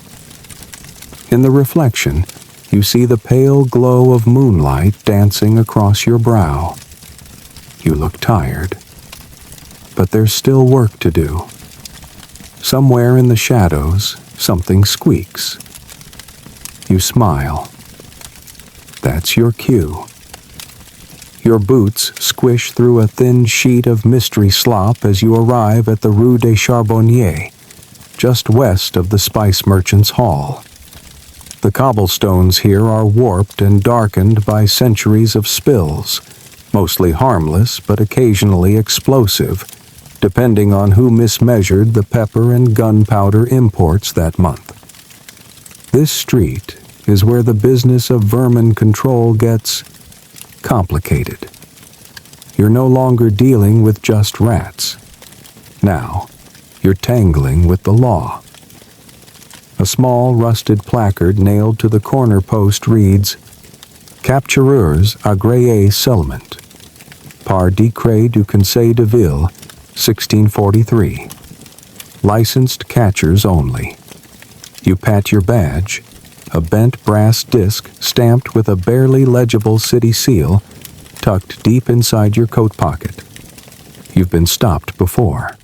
Speaker 1: In the reflection, you see the pale glow of moonlight dancing across your brow. You look tired, but there's still work to do. Somewhere in the shadows, something squeaks. You smile. That's your cue. Your boots squish through a thin sheet of mystery slop as you arrive at the Rue des Charbonniers, just west of the spice merchant's hall. The cobblestones here are warped and darkened by centuries of spills, mostly harmless but occasionally explosive, depending on who mismeasured the pepper and gunpowder imports that month. This street is where the business of vermin control gets complicated. You're no longer dealing with just rats. Now, you're tangling with the law. A small rusted placard nailed to the corner post reads, "Captureurs agréés seulement, par décret du Conseil de Ville, 1643. Licensed catchers only." You pat your badge, a bent brass disc stamped with a barely legible city seal, tucked deep inside your coat pocket. You've been stopped before.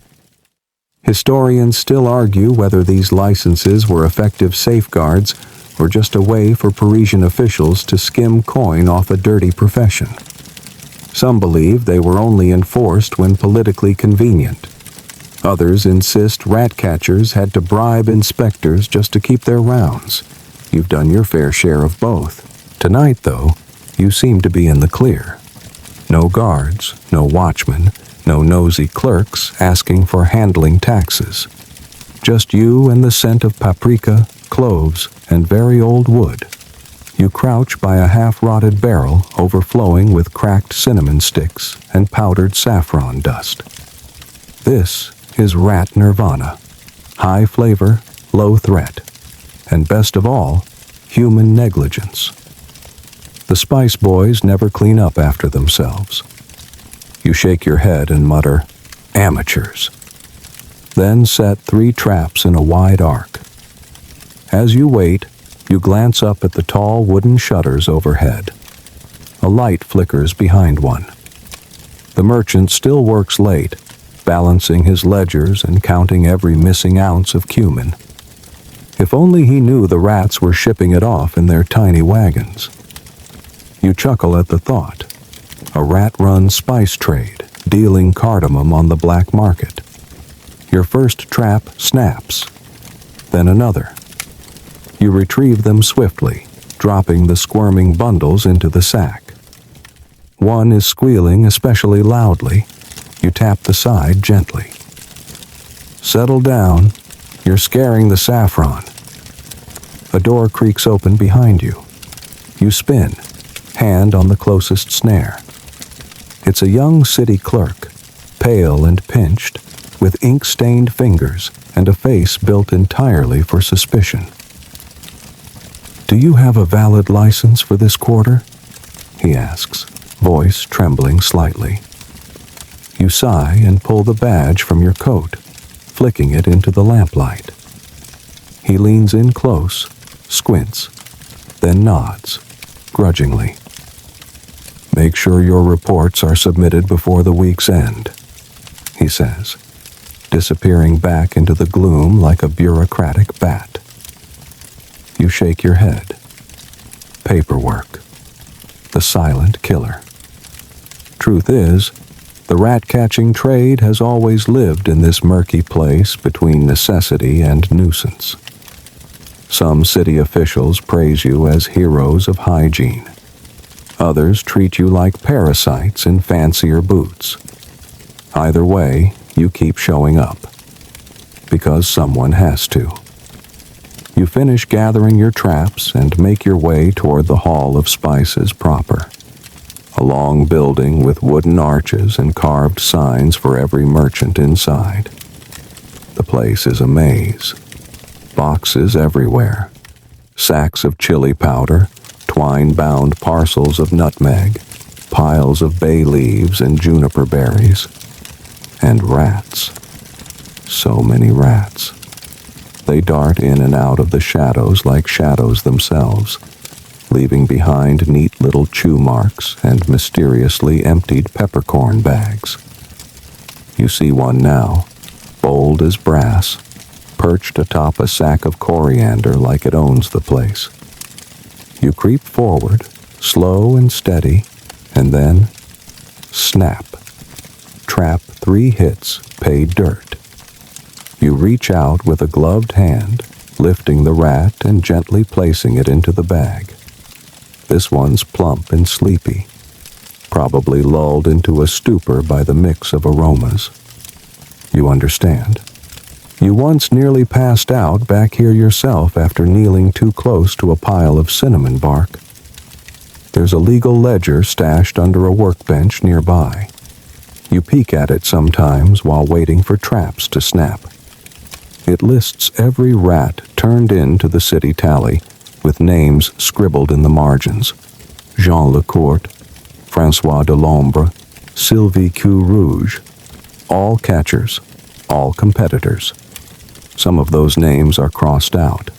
Speaker 1: Historians still argue whether these licenses were effective safeguards or just a way for Parisian officials to skim coin off a dirty profession. Some believe they were only enforced when politically convenient. Others insist rat catchers had to bribe inspectors just to keep their rounds. You've done your fair share of both. Tonight, though, you seem to be in the clear. No guards, no watchmen, no nosy clerks asking for handling taxes. Just you and the scent of paprika, cloves, and very old wood. You crouch by a half-rotted barrel overflowing with cracked cinnamon sticks and powdered saffron dust. This is rat nirvana. High flavor, low threat. And best of all, human negligence. The Spice Boys never clean up after themselves. You shake your head and mutter, "Amateurs." Then set 3 traps in a wide arc. As you wait, you glance up at the tall wooden shutters overhead. A light flickers behind one. The merchant still works late, balancing his ledgers and counting every missing ounce of cumin. If only he knew the rats were shipping it off in their tiny wagons. You chuckle at the thought. A rat-run spice trade, dealing cardamom on the black market. Your first trap snaps, then another. You retrieve them swiftly, dropping the squirming bundles into the sack. One is squealing especially loudly. You tap the side gently. Settle down. You're scaring the saffron. A door creaks open behind you. You spin, hand on the closest snare. It's a young city clerk, pale and pinched, with ink-stained fingers and a face built entirely for suspicion. "Do you have a valid license for this quarter?" he asks, voice trembling slightly. You sigh and pull the badge from your coat, flicking it into the lamplight. He leans in close, squints, then nods, grudgingly. "Make sure your reports are submitted before the week's end," he says, disappearing back into the gloom like a bureaucratic bat. You shake your head. Paperwork. The silent killer. Truth is, the rat-catching trade has always lived in this murky place between necessity and nuisance. Some city officials praise you as heroes of hygiene. Others treat you like parasites in fancier boots. Either way, you keep showing up. Because someone has to. You finish gathering your traps and make your way toward the Hall of Spices proper. A long building with wooden arches and carved signs for every merchant inside. The place is a maze. Boxes everywhere. Sacks of chili powder, twine-bound parcels of nutmeg, piles of bay leaves and juniper berries. And rats. So many rats. They dart in and out of the shadows like shadows themselves, leaving behind neat little chew marks and mysteriously emptied peppercorn bags. You see one now, bold as brass, perched atop a sack of coriander like it owns the place. You creep forward, slow and steady, and then, snap. Trap 3 hits, pay dirt. You reach out with a gloved hand, lifting the rat and gently placing it into the bag. This one's plump and sleepy, probably lulled into a stupor by the mix of aromas. You understand. You once nearly passed out back here yourself after kneeling too close to a pile of cinnamon bark. There's a legal ledger stashed under a workbench nearby. You peek at it sometimes while waiting for traps to snap. It lists every rat turned into the city tally, with names scribbled in the margins. Jean Lecourt, François Delombre, Sylvie Queue Rouge. All catchers, all competitors. Some of those names are crossed out.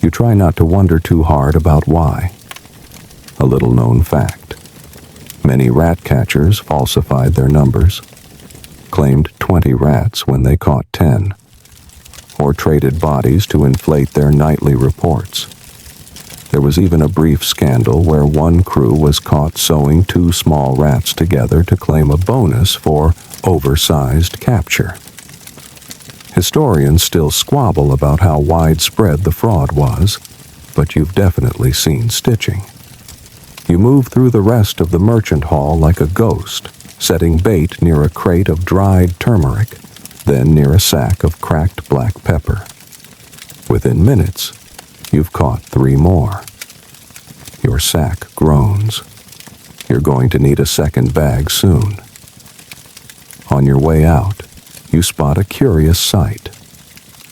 Speaker 1: You try not to wonder too hard about why. A little-known fact. Many rat catchers falsified their numbers, claimed 20 rats when they caught 10, or traded bodies to inflate their nightly reports. There was even a brief scandal where one crew was caught sewing 2 small rats together to claim a bonus for oversized capture. Historians still squabble about how widespread the fraud was, but you've definitely seen stitching. You move through the rest of the merchant hall like a ghost, setting bait near a crate of dried turmeric, then near a sack of cracked black pepper. Within minutes, you've caught 3 more. Your sack groans. You're going to need a second bag soon. On your way out, you spot a curious sight.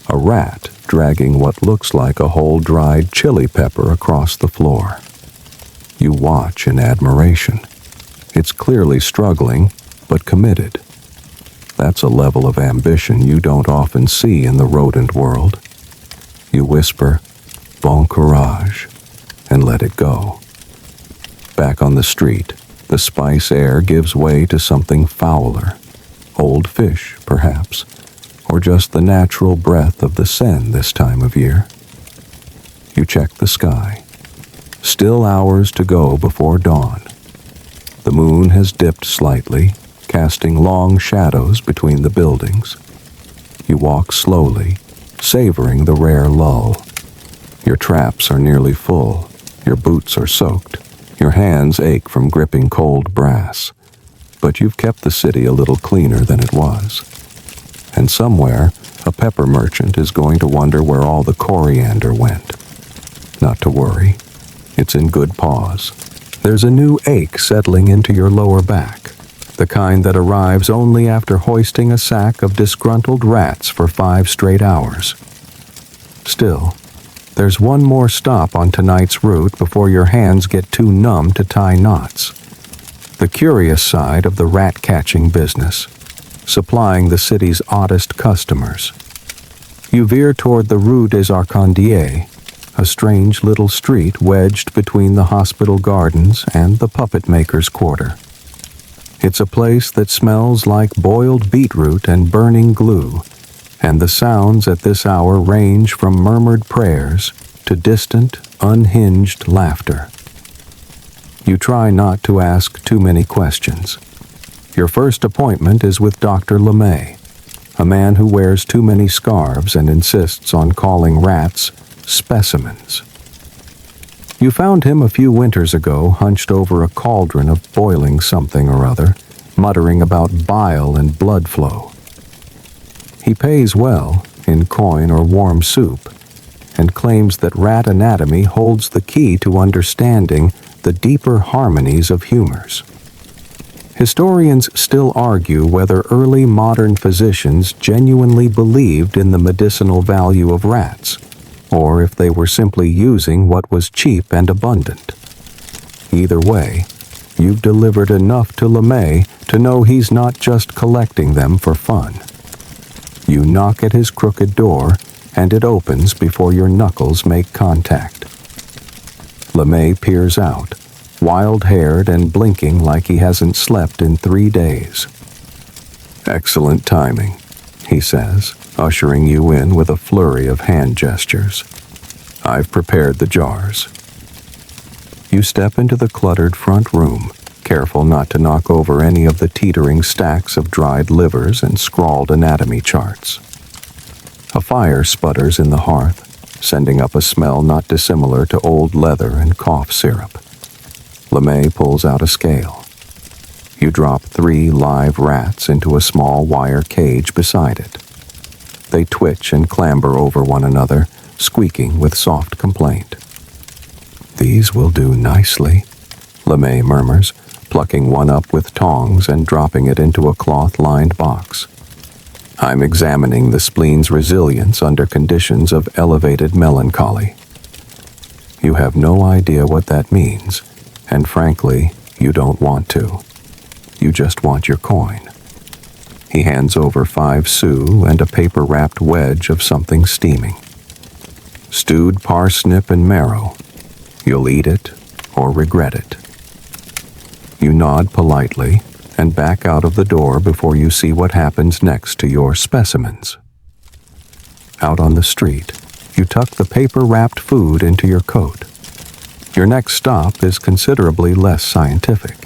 Speaker 1: A rat dragging what looks like a whole dried chili pepper across the floor. You watch in admiration. It's clearly struggling, but committed. That's a level of ambition you don't often see in the rodent world. You whisper, "Bon courage," and let it go. Back on the street, the spice air gives way to something fouler. Old fish, perhaps, or just the natural breath of the Seine this time of year. You check the sky. Still hours to go before dawn. The moon has dipped slightly, casting long shadows between the buildings. You walk slowly, savoring the rare lull. Your traps are nearly full, your boots are soaked, your hands ache from gripping cold brass. But you've kept the city a little cleaner than it was. And somewhere, a pepper merchant is going to wonder where all the coriander went. Not to worry, it's in good paws. There's a new ache settling into your lower back, the kind that arrives only after hoisting a sack of disgruntled rats for 5 straight hours. Still, there's one more stop on tonight's route before your hands get too numb to tie knots. The curious side of the rat-catching business, supplying the city's oddest customers. You veer toward the Rue des Arcandiers, a strange little street wedged between the hospital gardens and the puppet maker's quarter. It's a place that smells like boiled beetroot and burning glue, and the sounds at this hour range from murmured prayers to distant, unhinged laughter. You try not to ask too many questions. Your first appointment is with Dr. LeMay, a man who wears too many scarves and insists on calling rats specimens. You found him a few winters ago hunched over a cauldron of boiling something or other, muttering about bile and blood flow. He pays well, in coin or warm soup, and claims that rat anatomy holds the key to understanding the deeper harmonies of humors. Historians still argue whether early modern physicians genuinely believed in the medicinal value of rats, or if they were simply using what was cheap and abundant. Either way, you've delivered enough to LeMay to know he's not just collecting them for fun. You knock at his crooked door, and it opens before your knuckles make contact. LeMay peers out, wild-haired and blinking like he hasn't slept in 3 days. "Excellent timing," he says, ushering you in with a flurry of hand gestures. "I've prepared the jars." You step into the cluttered front room, careful not to knock over any of the teetering stacks of dried livers and scrawled anatomy charts. A fire sputters in the hearth, sending up a smell not dissimilar to old leather and cough syrup. LeMay pulls out a scale. You drop 3 live rats into a small wire cage beside it. They twitch and clamber over one another, squeaking with soft complaint. "These will do nicely," LeMay murmurs, plucking one up with tongs and dropping it into a cloth-lined box. "I'm examining the spleen's resilience under conditions of elevated melancholy." You have no idea what that means, and frankly, you don't want to. You just want your coin. He hands over 5 sous and a paper-wrapped wedge of something steaming. "Stewed parsnip and marrow. You'll eat it or regret it." You nod politely and back out of the door before you see what happens next to your specimens. Out on the street, you tuck the paper-wrapped food into your coat. Your next stop is considerably less scientific.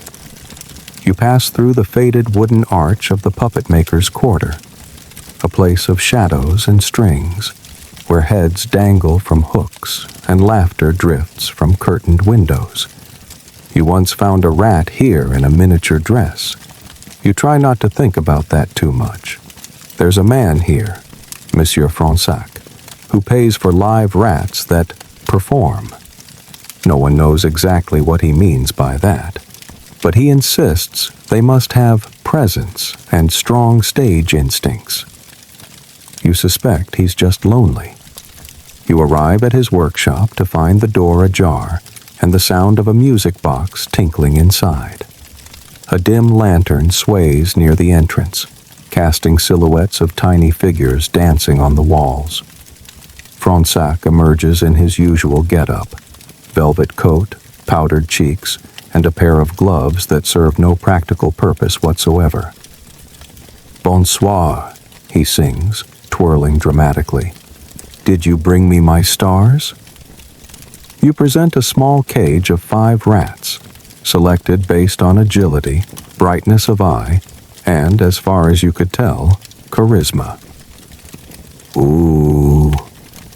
Speaker 1: You pass through the faded wooden arch of the puppet maker's quarter, a place of shadows and strings, where heads dangle from hooks and laughter drifts from curtained windows. You once found a rat here in a miniature dress. You try not to think about that too much. There's a man here, Monsieur Fronsac, who pays for live rats that perform. No one knows exactly what he means by that, but he insists they must have presence and strong stage instincts. You suspect he's just lonely. You arrive at his workshop to find the door ajar and the sound of a music box tinkling inside. A dim lantern sways near the entrance, casting silhouettes of tiny figures dancing on the walls. Fronsac emerges in his usual get-up, velvet coat, powdered cheeks, and a pair of gloves that serve no practical purpose whatsoever. "Bonsoir," he sings, twirling dramatically. "Did you bring me my stars?" You present a small cage of 5 rats, selected based on agility, brightness of eye, and, as far as you could tell, charisma. Ooh,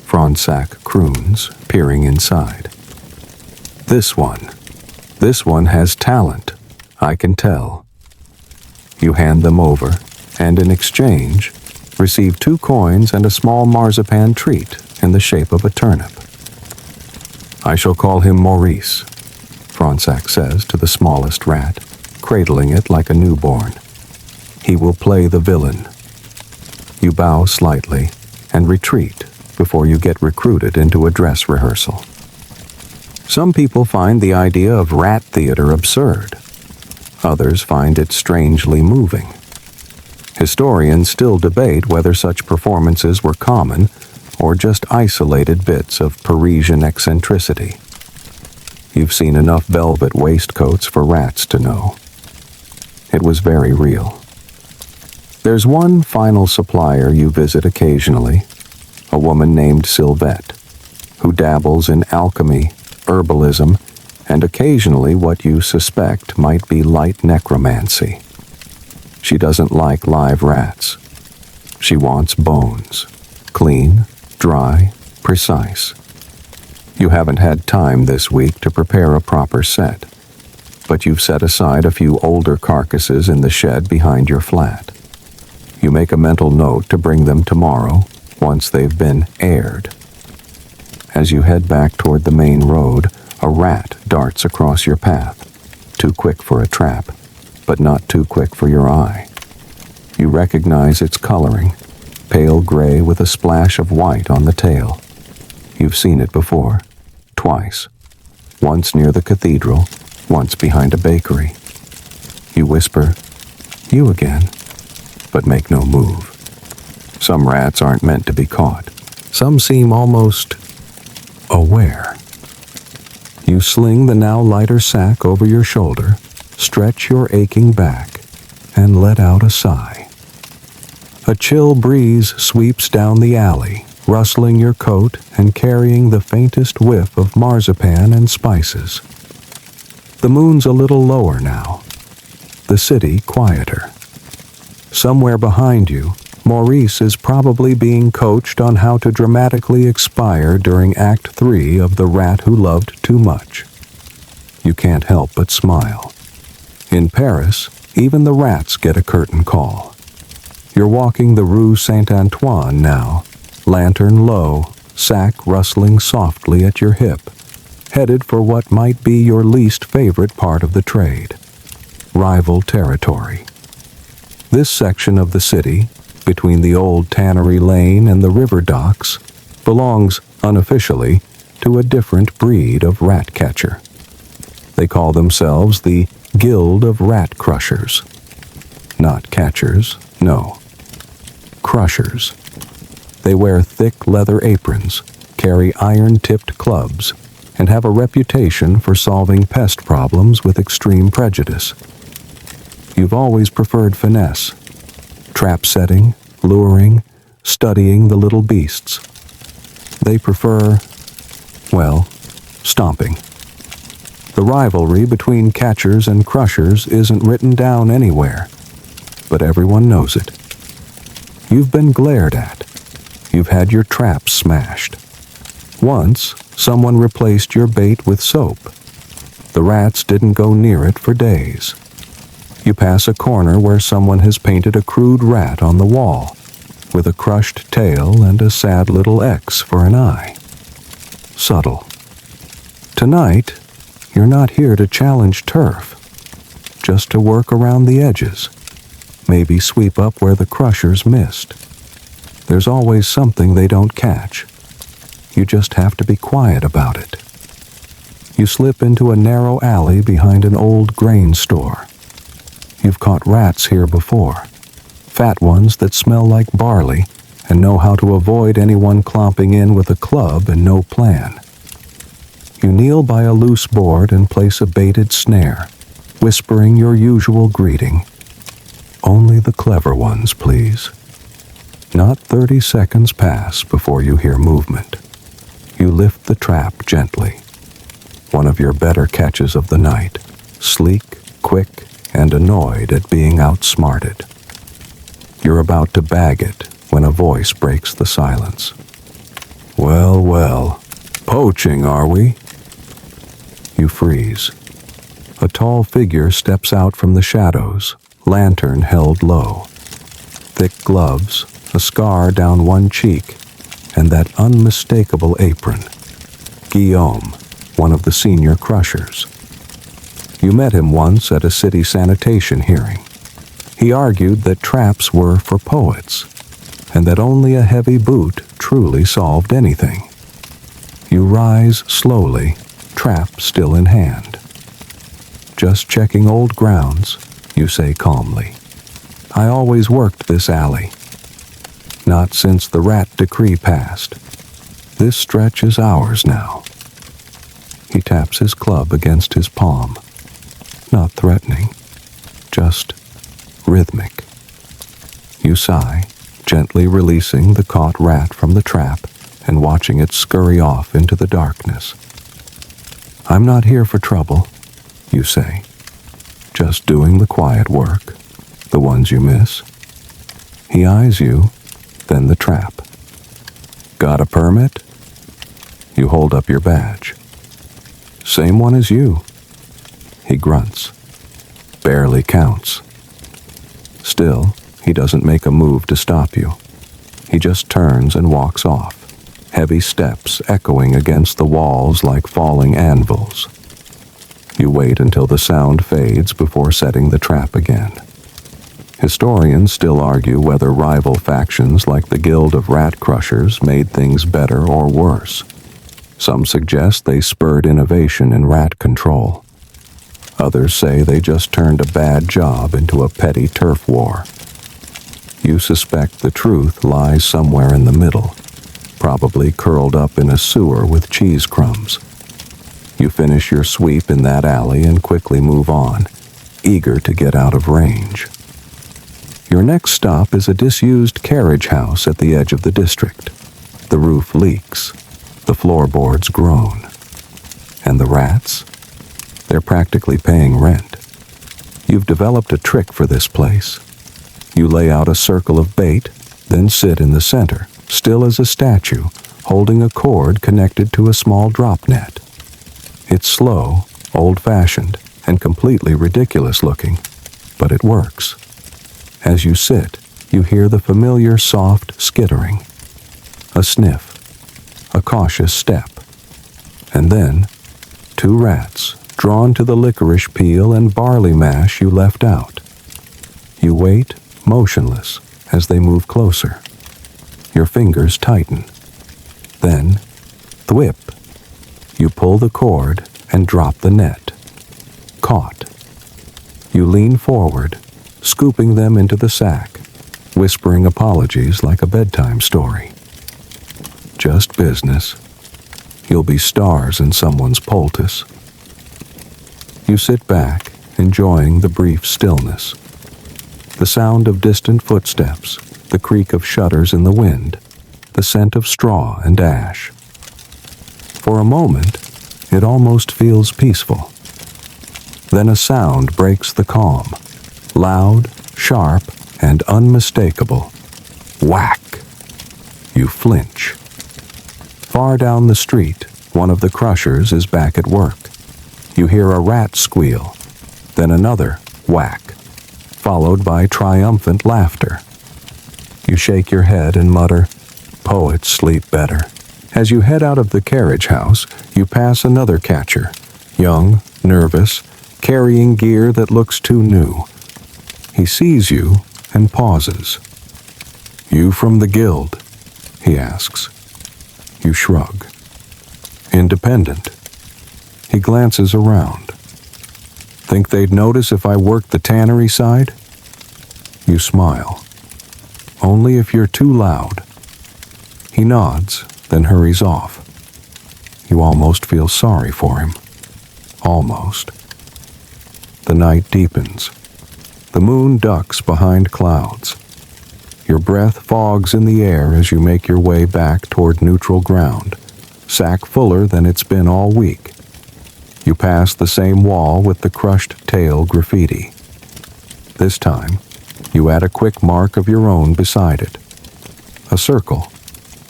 Speaker 1: Fronsac croons, peering inside. This one has talent, I can tell. You hand them over, and in exchange, receive 2 coins and a small marzipan treat in the shape of a turnip. I shall call him Maurice, Fronsac says to the smallest rat, cradling it like a newborn. He will play the villain. You bow slightly and retreat before you get recruited into a dress rehearsal. Some people find the idea of rat theater absurd. Others find it strangely moving. Historians still debate whether such performances were common or just isolated bits of Parisian eccentricity. You've seen enough velvet waistcoats for rats to know. It was very real. There's one final supplier you visit occasionally, a woman named Sylvette, who dabbles in alchemy, herbalism, and occasionally what you suspect might be light necromancy. She doesn't like live rats. She wants bones, clean, dry, precise. You haven't had time this week to prepare a proper set, but you've set aside a few older carcasses in the shed behind your flat. You make a mental note to bring them tomorrow, once they've been aired. As you head back toward the main road, a rat darts across your path, too quick for a trap, but not too quick for your eye. You recognize its coloring, pale gray with a splash of white on the tail. You've seen it before, twice, once near the cathedral, once behind a bakery. You whisper, "You again," but make no move. Some rats aren't meant to be caught. Some seem almost aware. You sling the now lighter sack over your shoulder, stretch your aching back, and let out a sigh. A chill breeze sweeps down the alley, rustling your coat and carrying the faintest whiff of marzipan and spices. The moon's a little lower now, the city quieter. Somewhere behind you, Maurice is probably being coached on how to dramatically expire during Act 3 of The Rat Who Loved Too Much. You can't help but smile. In Paris, even the rats get a curtain call. You're walking the Rue Saint-Antoine now, lantern low, sack rustling softly at your hip, headed for what might be your least favorite part of the trade, rival territory. This section of the city, between the old Tannery Lane and the river docks, belongs, unofficially, to a different breed of rat catcher. They call themselves the Guild of Rat Crushers. Not catchers, no. Crushers. They wear thick leather aprons, carry iron-tipped clubs, and have a reputation for solving pest problems with extreme prejudice. You've always preferred finesse, trap setting, luring, studying the little beasts. They prefer, well, stomping. The rivalry between catchers and crushers isn't written down anywhere, but everyone knows it. You've been glared at. You've had your traps smashed. Once, someone replaced your bait with soap. The rats didn't go near it for days. You pass a corner where someone has painted a crude rat on the wall, with a crushed tail and a sad little X for an eye. Subtle. Tonight, you're not here to challenge turf, just to work around the edges, maybe sweep up where the crushers missed. There's always something they don't catch. You just have to be quiet about it. You slip into a narrow alley behind an old grain store. You've caught rats here before, fat ones that smell like barley and know how to avoid anyone clomping in with a club and no plan. You kneel by a loose board and place a baited snare, whispering your usual greeting. Only the clever ones, please. Not 30 seconds pass before you hear movement. You lift the trap gently. One of your better catches of the night, sleek, quick, and annoyed at being outsmarted. You're about to bag it when a voice breaks the silence. "Well, well, poaching, are we?" You freeze. A tall figure steps out from the shadows, lantern held low. Thick gloves, a scar down one cheek, and that unmistakable apron. Guillaume, one of the senior crushers. You met him once at a city sanitation hearing. He argued that traps were for poets, and that only a heavy boot truly solved anything. You rise slowly, trap still in hand. "Just checking old grounds," you say calmly. "I always worked this alley. Not since the rat decree passed. This stretch is ours now." He taps his club against his palm. Not threatening, just rhythmic. You sigh, gently releasing the caught rat from the trap and watching it scurry off into the darkness. "I'm not here for trouble," you say. "Just doing the quiet work, the ones you miss." He eyes you, then the trap. "Got a permit?" You hold up your badge. "Same one as you." He grunts. "Barely counts." Still, he doesn't make a move to stop you. He just turns and walks off, heavy steps echoing against the walls like falling anvils. You wait until the sound fades before setting the trap again. Historians still argue whether rival factions like the Guild of Rat Crushers made things better or worse. Some suggest they spurred innovation in rat control. Others say they just turned a bad job into a petty turf war. You suspect the truth lies somewhere in the middle, probably curled up in a sewer with cheese crumbs. You finish your sweep in that alley and quickly move on, eager to get out of range. Your next stop is a disused carriage house at the edge of the district. The roof leaks. The floorboards groan. And the rats? They're practically paying rent. You've developed a trick for this place. You lay out a circle of bait, then sit in the center, still as a statue, holding a cord connected to a small drop net. It's slow, old-fashioned, and completely ridiculous looking, but it works. As you sit, you hear the familiar soft skittering. A sniff. A cautious step. And then, two rats, drawn to the licorice peel and barley mash you left out. You wait, motionless, as they move closer. Your fingers tighten. Then, thwip. You pull the cord and drop the net. Caught. You lean forward, scooping them into the sack, whispering apologies like a bedtime story. Just business. You'll be stars in someone's poultice. You sit back, enjoying the brief stillness. The sound of distant footsteps, the creak of shutters in the wind, the scent of straw and ash. For a moment, it almost feels peaceful. Then a sound breaks the calm, loud, sharp, and unmistakable. Whack! You flinch. Far down the street, one of the crushers is back at work. You hear a rat squeal, then another whack, followed by triumphant laughter. You shake your head and mutter, "Poets sleep better." As you head out of the carriage house, you pass another catcher, young, nervous, carrying gear that looks too new. He sees you and pauses. "You from the guild?" he asks. You shrug. "Independent." He glances around. "Think they'd notice if I worked the tannery side?" You smile. "Only if you're too loud." He nods, then hurries off. You almost feel sorry for him. Almost. The night deepens. The moon ducks behind clouds. Your breath fogs in the air as you make your way back toward neutral ground, sack fuller than it's been all week. You pass the same wall with the crushed tail graffiti. This time, you add a quick mark of your own beside it. A circle.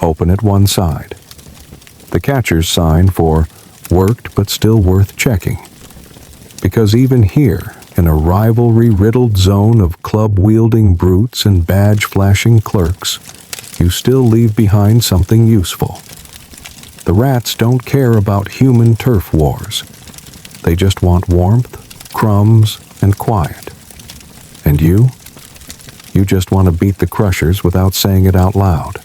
Speaker 1: Open at one side. The catcher's sign for worked but still worth checking. Because even here, in a rivalry-riddled zone of club-wielding brutes and badge-flashing clerks, you still leave behind something useful. The rats don't care about human turf wars. They just want warmth, crumbs, and quiet. And you? You just want to beat the crushers without saying it out loud.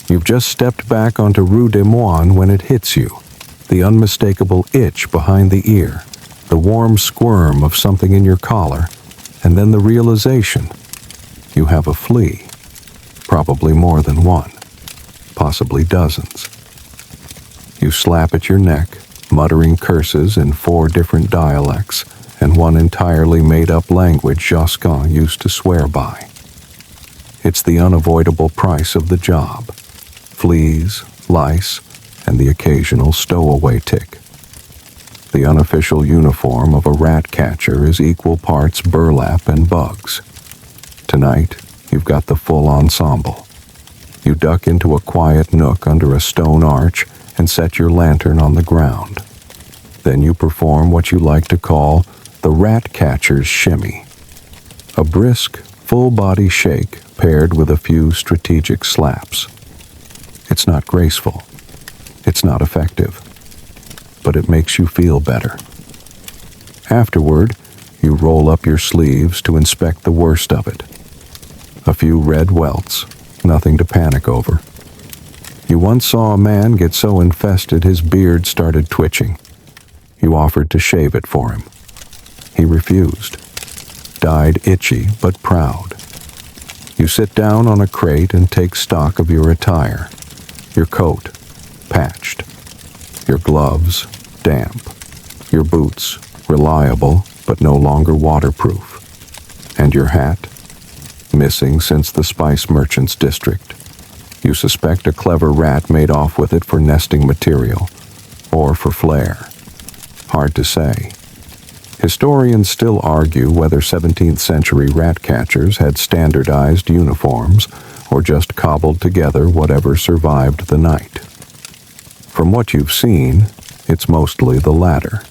Speaker 1: You've just stepped back onto Rue des Moines when it hits you, the unmistakable itch behind the ear, the warm squirm of something in your collar, and then the realization you have a flea, probably more than one, possibly dozens. You slap at your neck, muttering curses in 4 different dialects and one entirely made-up language Josquin used to swear by. It's the unavoidable price of the job: fleas, lice, and the occasional stowaway tick. The unofficial uniform of a rat catcher is equal parts burlap and bugs. Tonight, you've got the full ensemble. You duck into a quiet nook under a stone arch and set your lantern on the ground. Then you perform what you like to call the rat catcher's shimmy. A brisk, full-body shake paired with a few strategic slaps. It's not graceful. It's not effective. But it makes you feel better. Afterward, you roll up your sleeves to inspect the worst of it. A few red welts, nothing to panic over. You once saw a man get so infested his beard started twitching. You offered to shave it for him. He refused. Died itchy but proud. You sit down on a crate and take stock of your attire. Your coat, patched. Your gloves, damp. Your boots, reliable but no longer waterproof. And your hat, missing since the spice merchant's district. You suspect a clever rat made off with it for nesting material, or for flair. Hard to say. Historians still argue whether 17th century rat catchers had standardized uniforms or just cobbled together whatever survived the night. From what you've seen, it's mostly the latter.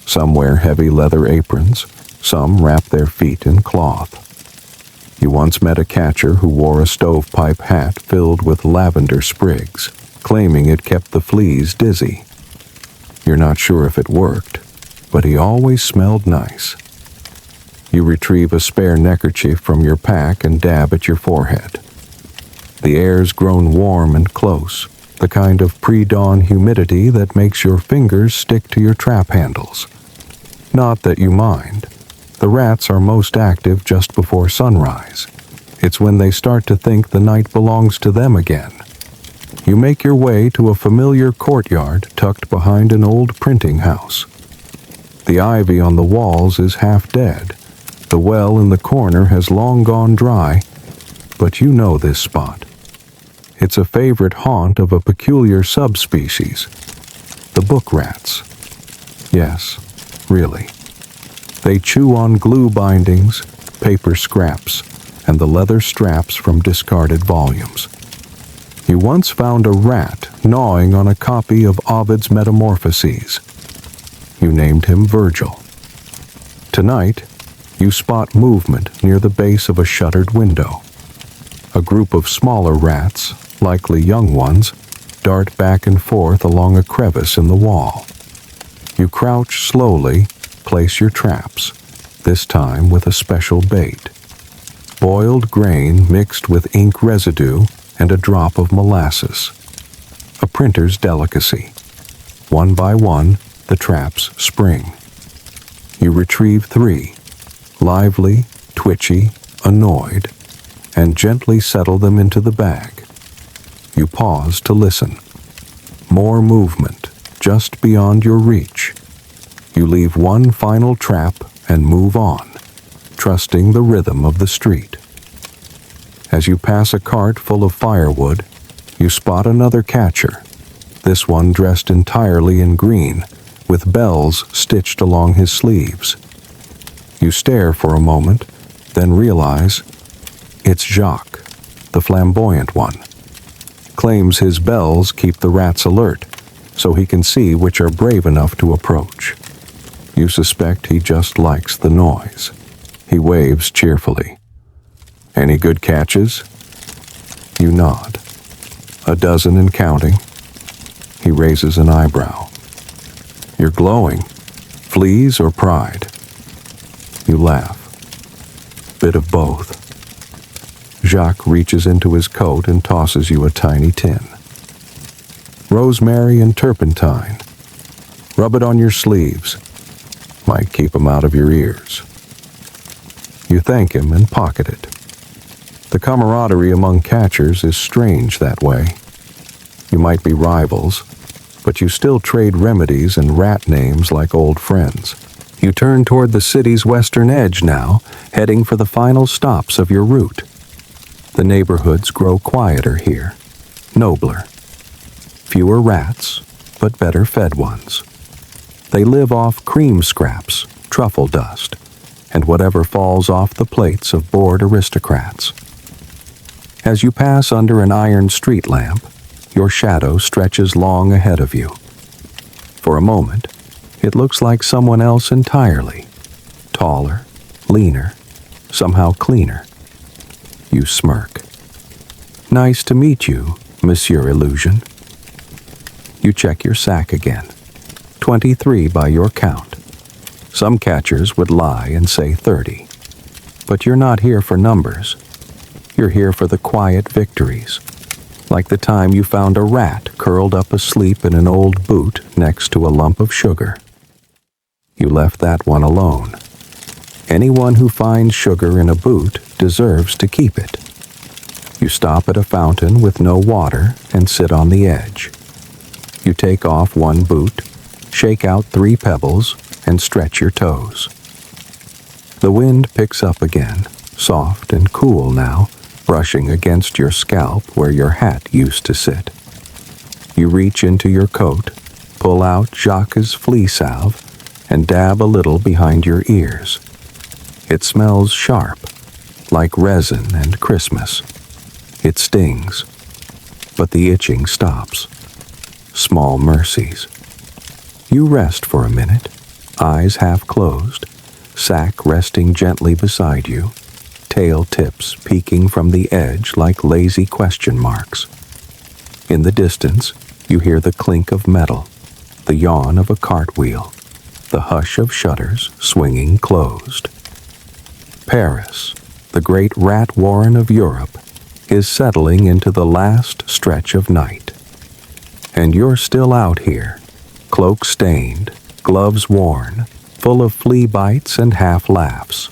Speaker 1: Some wear heavy leather aprons, some wrap their feet in cloth. You once met a catcher who wore a stovepipe hat filled with lavender sprigs, claiming it kept the fleas dizzy. You're not sure if it worked, but he always smelled nice. You retrieve a spare neckerchief from your pack and dab at your forehead. The air's grown warm and close, the kind of pre-dawn humidity that makes your fingers stick to your trap handles. Not that you mind. The rats are most active just before sunrise. It's when they start to think the night belongs to them again. You make your way to a familiar courtyard tucked behind an old printing house. The ivy on the walls is half dead. The well in the corner has long gone dry, but you know this spot. It's a favorite haunt of a peculiar subspecies, the book rats. Yes, really. They chew on glue bindings, paper scraps, and the leather straps from discarded volumes. You once found a rat gnawing on a copy of Ovid's Metamorphoses. You named him Virgil. Tonight, you spot movement near the base of a shuttered window. A group of smaller rats, likely young ones, dart back and forth along a crevice in the wall. You crouch slowly, place your traps, this time with a special bait. Boiled grain mixed with ink residue and a drop of molasses. A printer's delicacy. One by one, the traps spring. You retrieve 3, lively, twitchy, annoyed, and gently settle them into the bag. You pause to listen. More movement, just beyond your reach. You leave one final trap and move on, trusting the rhythm of the street. As you pass a cart full of firewood, you spot another catcher, this one dressed entirely in green, with bells stitched along his sleeves. You stare for a moment, then realize it's Jacques, the flamboyant one. Claims his bells keep the rats alert, so he can see which are brave enough to approach. You suspect he just likes the noise. He waves cheerfully. Any good catches? You nod. A dozen and counting. He raises an eyebrow. You're glowing. Fleas or pride? You laugh. Bit of both. Jacques reaches into his coat and tosses you a tiny tin. Rosemary and turpentine. Rub it on your sleeves. Might keep 'em out of your ears. You thank him and pocket it. The camaraderie among catchers is strange that way. You might be rivals, but you still trade remedies and rat names like old friends. You turn toward the city's western edge now, heading for the final stops of your route. The neighborhoods grow quieter here, nobler. Fewer rats, but better fed ones. They live off cream scraps, truffle dust, and whatever falls off the plates of bored aristocrats. As you pass under an iron street lamp, your shadow stretches long ahead of you. For a moment, it looks like someone else entirely. Taller, leaner, somehow cleaner. You smirk. Nice to meet you, Monsieur Illusion. You check your sack again. 23 by your count. Some catchers would lie and say 30. But you're not here for numbers. You're here for the quiet victories. Like the time you found a rat curled up asleep in an old boot next to a lump of sugar. You left that one alone. Anyone who finds sugar in a boot deserves to keep it. You stop at a fountain with no water and sit on the edge. You take off one boot, shake out 3 pebbles, and stretch your toes. The wind picks up again, soft and cool now, brushing against your scalp where your hat used to sit. You reach into your coat, pull out Jacques' flea salve, and dab a little behind your ears. It smells sharp, like resin and Christmas. It stings, but the itching stops. Small mercies. You rest for a minute, eyes half closed, sack resting gently beside you, tail tips peeking from the edge like lazy question marks. In the distance, you hear the clink of metal, the yawn of a cartwheel, the hush of shutters swinging closed. Paris, the great rat warren of Europe, is settling into the last stretch of night. And you're still out here, cloak stained, gloves worn, full of flea bites and half-laughs.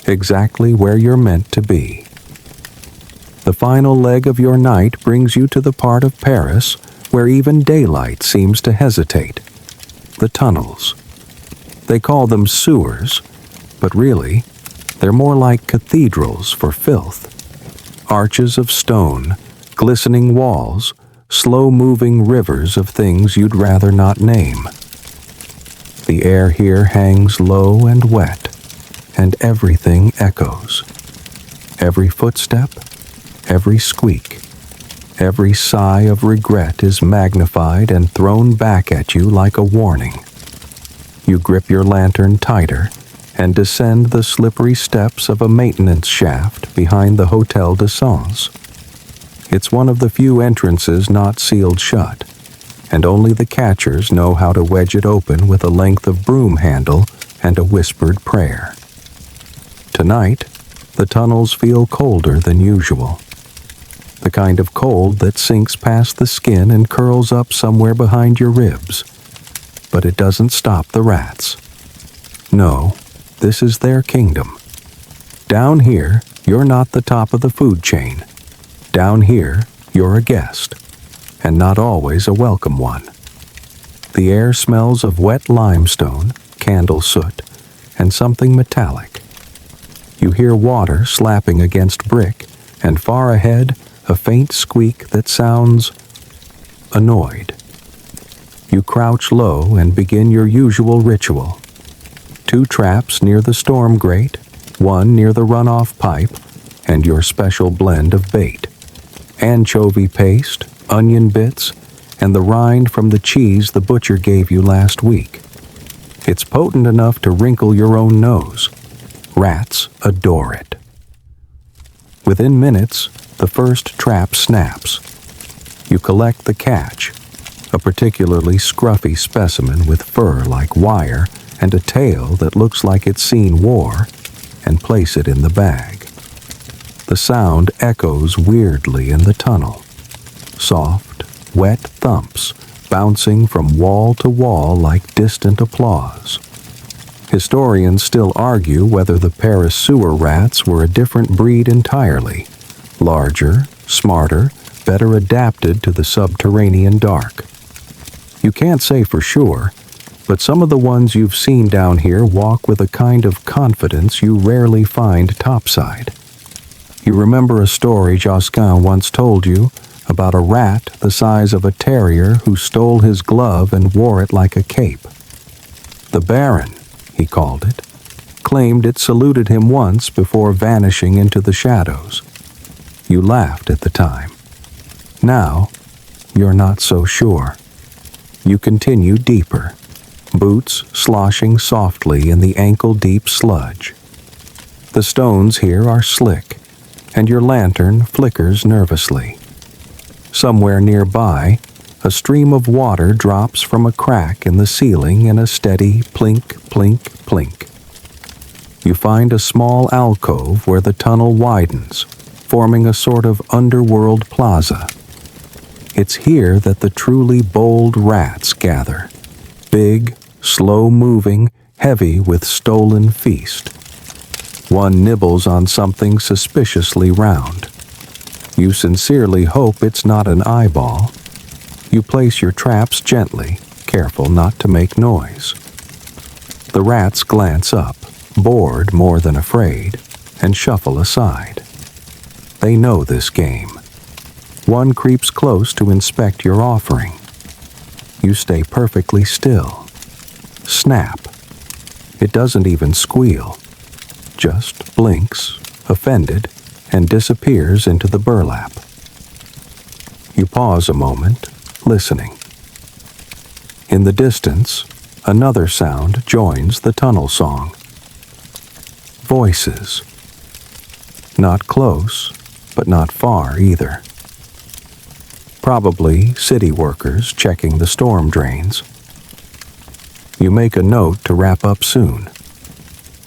Speaker 1: Exactly where you're meant to be. The final leg of your night brings you to the part of Paris where even daylight seems to hesitate. The tunnels. They call them sewers, but really, they're more like cathedrals for filth. Arches of stone, glistening walls, slow-moving rivers of things you'd rather not name. The air here hangs low and wet, and everything echoes. Every footstep, every squeak, every sigh of regret is magnified and thrown back at you like a warning. You grip your lantern tighter and descend the slippery steps of a maintenance shaft behind the Hotel de Sens. It's one of the few entrances not sealed shut, and only the catchers know how to wedge it open with a length of broom handle and a whispered prayer. Tonight, the tunnels feel colder than usual. The kind of cold that sinks past the skin and curls up somewhere behind your ribs. But it doesn't stop the rats. No, this is their kingdom. Down here, you're not the top of the food chain. Down here, you're a guest, and not always a welcome one. The air smells of wet limestone, candle soot, and something metallic. You hear water slapping against brick, and far ahead, a faint squeak that sounds annoyed. You crouch low and begin your usual ritual. 2 traps near the storm grate, 1 near the runoff pipe, and your special blend of bait. Anchovy paste, onion bits, and the rind from the cheese the butcher gave you last week. It's potent enough to wrinkle your own nose. Rats adore it. Within minutes, the first trap snaps. You collect the catch, a particularly scruffy specimen with fur like wire and a tail that looks like it's seen war, and place it in the bag. The sound echoes weirdly in the tunnel. Soft, wet thumps bouncing from wall to wall like distant applause. Historians still argue whether the Paris sewer rats were a different breed entirely, larger, smarter, better adapted to the subterranean dark. You can't say for sure, but some of the ones you've seen down here walk with a kind of confidence you rarely find topside. You remember a story Josquin once told you about a rat the size of a terrier who stole his glove and wore it like a cape. The Baron, he called it, claimed it saluted him once before vanishing into the shadows. You laughed at the time. Now, you're not so sure. You continue deeper, boots sloshing softly in the ankle-deep sludge. The stones here are slick, and your lantern flickers nervously. Somewhere nearby, a stream of water drops from a crack in the ceiling in a steady plink, plink, plink. You find a small alcove where the tunnel widens, forming a sort of underworld plaza. It's here that the truly bold rats gather, big, slow-moving, heavy with stolen feast. One nibbles on something suspiciously round. You sincerely hope it's not an eyeball. You place your traps gently, careful not to make noise. The rats glance up, bored more than afraid, and shuffle aside. They know this game. One creeps close to inspect your offering. You stay perfectly still. Snap. It doesn't even squeal. Just blinks, offended, and disappears into the burlap. You pause a moment, listening. In the distance, another sound joins the tunnel song. Voices. Not close, but not far either. Probably city workers checking the storm drains. You make a note to wrap up soon.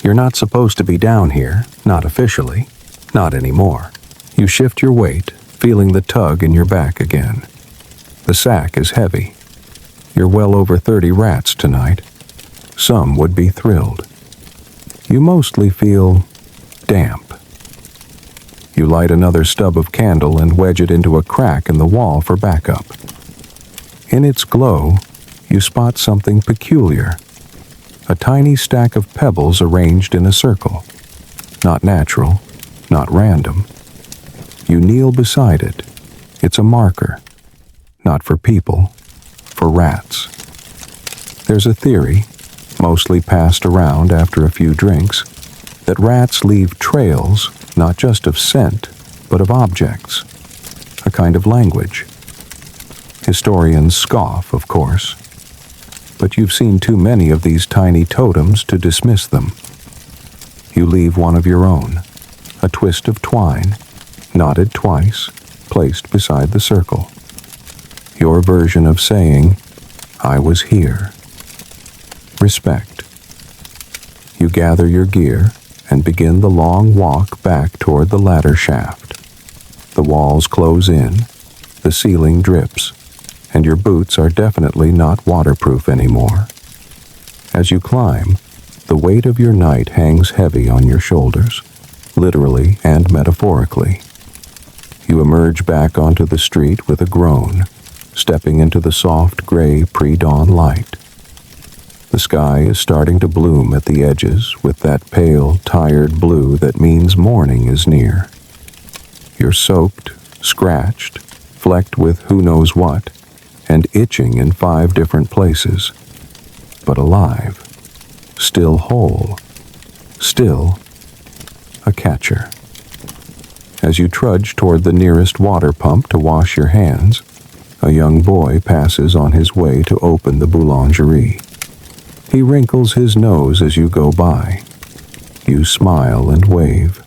Speaker 1: You're not supposed to be down here, not officially, not anymore. You shift your weight, feeling the tug in your back again. The sack is heavy. You're well over 30 rats tonight. Some would be thrilled. You mostly feel damp. You light another stub of candle and wedge it into a crack in the wall for backup. In its glow, you spot something peculiar. A tiny stack of pebbles arranged in a circle. Not natural, not random. You kneel beside it. It's a marker. Not for people, for rats. There's a theory, mostly passed around after a few drinks, that rats leave trails not just of scent, but of objects, a kind of language. Historians scoff, of course, but you've seen too many of these tiny totems to dismiss them. You leave one of your own, a twist of twine, knotted twice, placed beside the circle. Your version of saying, I was here. Respect. You gather your gear and begin the long walk back toward the ladder shaft. The walls close in, the ceiling drips, and your boots are definitely not waterproof anymore. As you climb, the weight of your night hangs heavy on your shoulders, literally and metaphorically. You emerge back onto the street with a groan, stepping into the soft gray pre-dawn light. The sky is starting to bloom at the edges with that pale, tired blue that means morning is near. You're soaked, scratched, flecked with who knows what, and itching in 5 different places. But alive, still whole, still a catcher. As you trudge toward the nearest water pump to wash your hands, a young boy passes on his way to open the boulangerie. He wrinkles his nose as you go by. You smile and wave.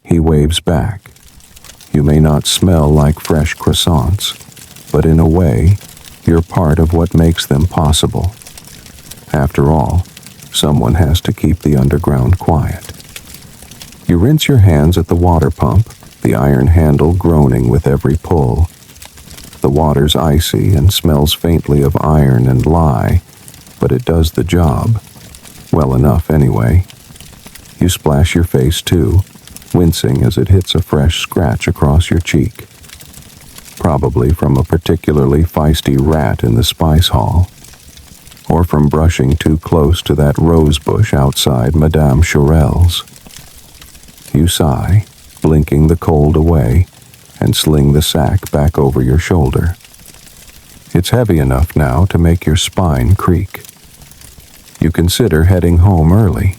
Speaker 1: He waves back. You may not smell like fresh croissants, but in a way, you're part of what makes them possible. After all, someone has to keep the underground quiet. You rinse your hands at the water pump, the iron handle groaning with every pull. The water's icy and smells faintly of iron and lye, but it does the job. Well enough, anyway. You splash your face too, wincing as it hits a fresh scratch across your cheek. Probably from a particularly feisty rat in the spice hall, or from brushing too close to that rose bush outside Madame Chorel's. You sigh, blinking the cold away, and sling the sack back over your shoulder. It's heavy enough now to make your spine creak. You consider heading home early,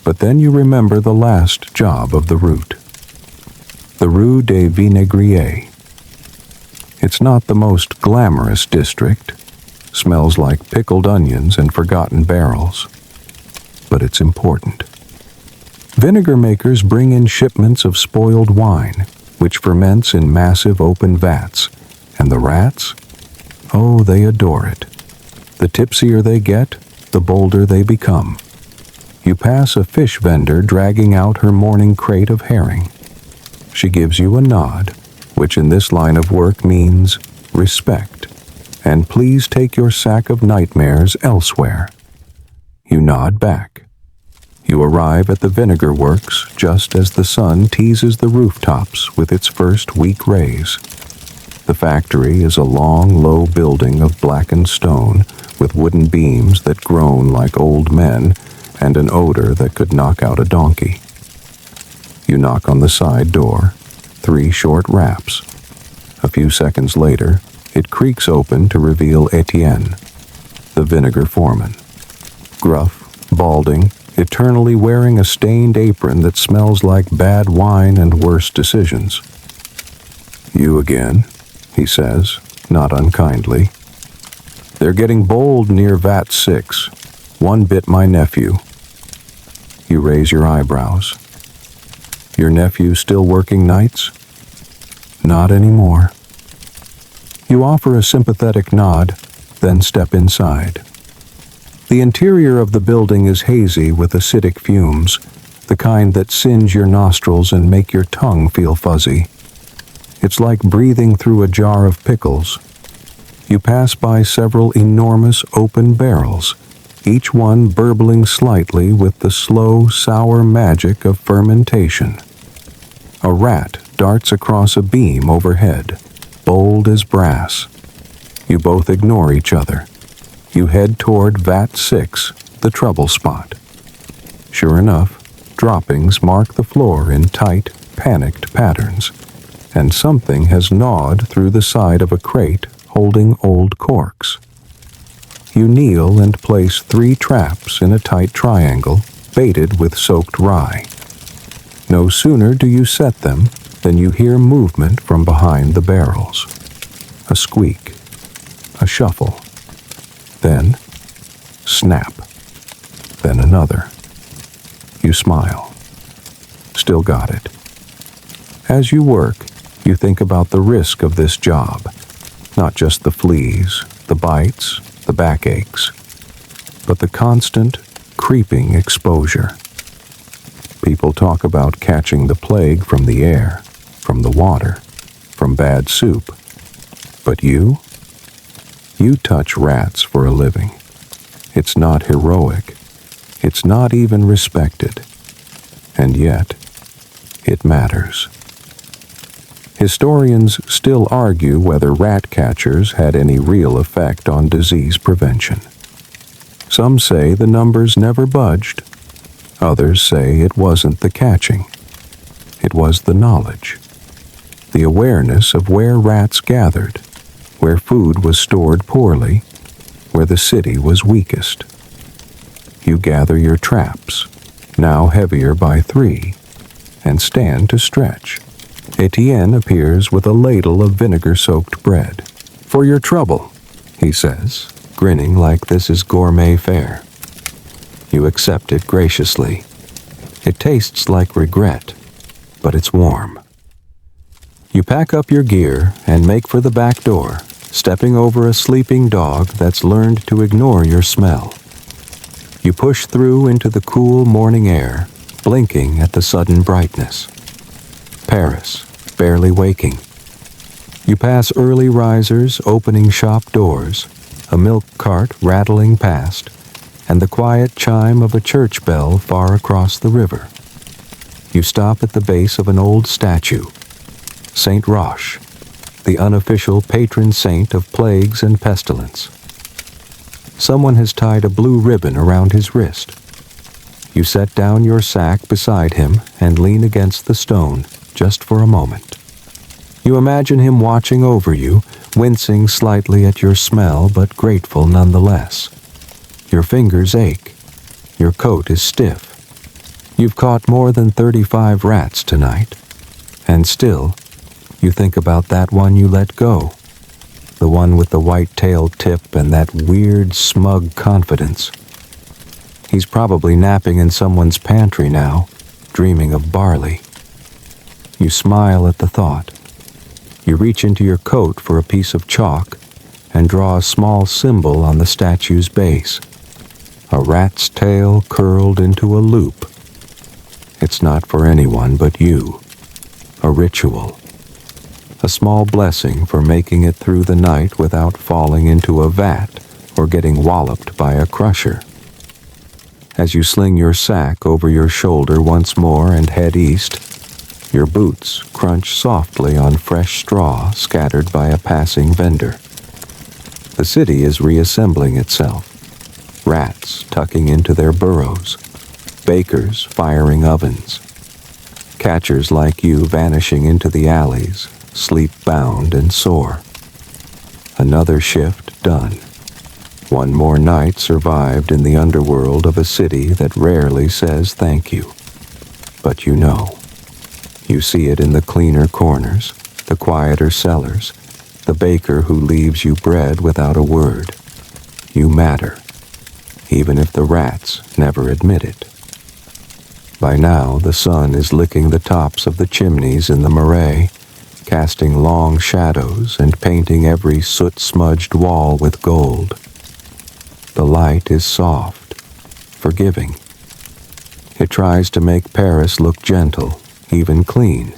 Speaker 1: but then you remember the last job of the route. The Rue des Vinaigriers. It's not the most glamorous district, smells like pickled onions and forgotten barrels, but it's important. Vinegar makers bring in shipments of spoiled wine, which ferments in massive open vats, and the rats? Oh, they adore it. The tipsier they get, the bolder they become. You pass a fish vendor dragging out her morning crate of herring. She gives you a nod, which in this line of work means respect, and please take your sack of nightmares elsewhere. You nod back. You arrive at the vinegar works just as the sun teases the rooftops with its first weak rays. The factory is a long, low building of blackened stone with wooden beams that groan like old men and an odor that could knock out a donkey. You knock on the side door, 3 short raps. A few seconds later, it creaks open to reveal Etienne, the vinegar foreman. Gruff, balding, eternally wearing a stained apron that smells like bad wine and worse decisions. "You again," he says, not unkindly. "They're getting bold near Vat 6. One bit my nephew." You raise your eyebrows. "Your nephew still working nights?" "Not anymore." You offer a sympathetic nod, then step inside. The interior of the building is hazy with acidic fumes, the kind that singe your nostrils and make your tongue feel fuzzy. It's like breathing through a jar of pickles. You pass by several enormous open barrels, each one burbling slightly with the slow, sour magic of fermentation. A rat darts across a beam overhead, bold as brass. You both ignore each other. You head toward Vat 6, the trouble spot. Sure enough, droppings mark the floor in tight, panicked patterns, and something has gnawed through the side of a crate holding old corks. You kneel and place 3 traps in a tight triangle, baited with soaked rye. No sooner do you set them than you hear movement from behind the barrels. A squeak, a shuffle, then snap, then another. You smile. Still got it. As you work, you think about the risk of this job, not just the fleas, the bites, the backaches, but the constant, creeping exposure. People talk about catching the plague from the air, from the water, from bad soup. But you touch rats for a living. It's not heroic. It's not even respected. And yet, it matters. Historians still argue whether rat catchers had any real effect on disease prevention. Some say the numbers never budged. Others say it wasn't the catching. It was the knowledge. The awareness of where rats gathered, where food was stored poorly, where the city was weakest. You gather your traps, now heavier by 3. and stand to stretch. Etienne appears with a ladle of vinegar-soaked bread. "For your trouble," he says, grinning like this is gourmet fare. You accept it graciously. It tastes like regret, but it's warm. You pack up your gear and make for the back door, stepping over a sleeping dog that's learned to ignore your smell. You push through into the cool morning air, blinking at the sudden brightness. Paris, barely waking. You pass early risers opening shop doors, a milk cart rattling past, and the quiet chime of a church bell far across the river. You stop at the base of an old statue, Saint Roch, the unofficial patron saint of plagues and pestilence. Someone has tied a blue ribbon around his wrist. You set down your sack beside him and lean against the stone, just for a moment. You imagine him watching over you, wincing slightly at your smell, but grateful nonetheless. Your fingers ache. Your coat is stiff. You've caught more than 35 rats tonight. And still, you think about that one you let go. The one with the white-tailed tip and that weird, smug confidence. He's probably napping in someone's pantry now, dreaming of barley. You smile at the thought. You reach into your coat for a piece of chalk and draw a small symbol on the statue's base. A rat's tail curled into a loop. It's not for anyone but you. A ritual. A small blessing for making it through the night without falling into a vat or getting walloped by a crusher. As you sling your sack over your shoulder once more and head east, your boots crunch softly on fresh straw scattered by a passing vendor. The city is reassembling itself. Rats tucking into their burrows. Bakers firing ovens. Catchers like you vanishing into the alleys, sleep-bound and sore. Another shift done. One more night survived in the underworld of a city that rarely says thank you. But you know. You see it in the cleaner corners, the quieter cellars, the baker who leaves you bread without a word. You matter, even if the rats never admit it. By now, the sun is licking the tops of the chimneys in the Marais, casting long shadows and painting every soot-smudged wall with gold. The light is soft, forgiving. It tries to make Paris look gentle, even clean.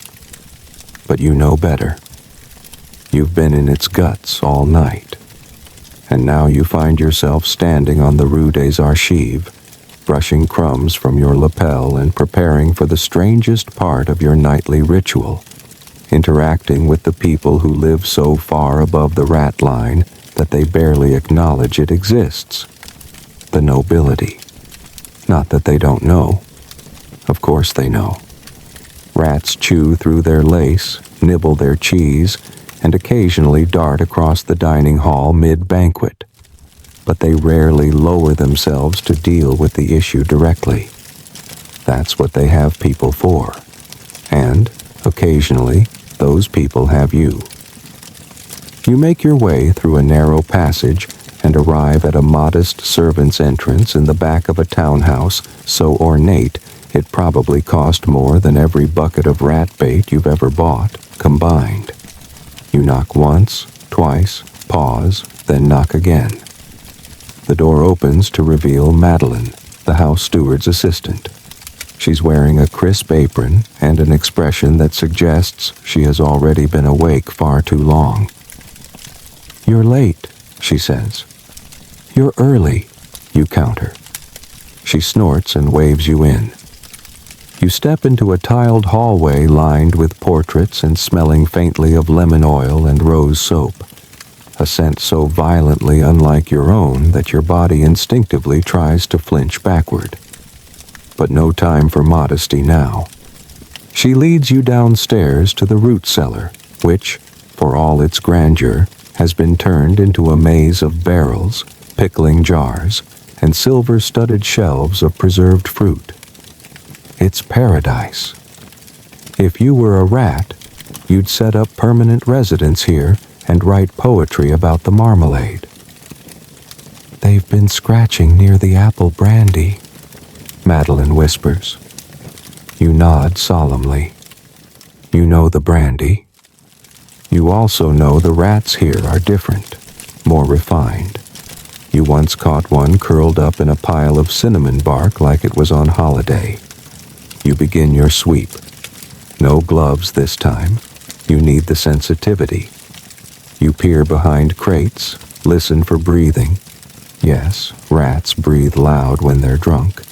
Speaker 1: But you know better. You've been in its guts all night. And now you find yourself standing on the Rue des Archives, brushing crumbs from your lapel and preparing for the strangest part of your nightly ritual, interacting with the people who live so far above the rat line that they barely acknowledge it exists. The nobility. Not that they don't know. Of course they know. Rats chew through their lace, nibble their cheese, and occasionally dart across the dining hall mid-banquet. But they rarely lower themselves to deal with the issue directly. That's what they have people for. And, occasionally, those people have you. You make your way through a narrow passage and arrive at a modest servant's entrance in the back of a townhouse so ornate it probably cost more than every bucket of rat bait you've ever bought, combined. You knock once, twice, pause, then knock again. The door opens to reveal Madeline, the house steward's assistant. She's wearing a crisp apron and an expression that suggests she has already been awake far too long. "You're late," she says. "You're early," you counter. She snorts and waves you in. You step into a tiled hallway lined with portraits and smelling faintly of lemon oil and rose soap, a scent so violently unlike your own that your body instinctively tries to flinch backward. But no time for modesty now. She leads you downstairs to the root cellar, which, for all its grandeur, has been turned into a maze of barrels, pickling jars, and silver-studded shelves of preserved fruit. It's paradise. If you were a rat, you'd set up permanent residence here and write poetry about the marmalade. They've been scratching near the apple brandy, Madeline whispers. You nod solemnly. You know the brandy. You also know the rats here are different, more refined. You once caught one curled up in a pile of cinnamon bark like it was on holiday. You begin your sweep. No gloves this time. You need the sensitivity. You peer behind crates, listen for breathing. Yes, rats breathe loud when they're drunk.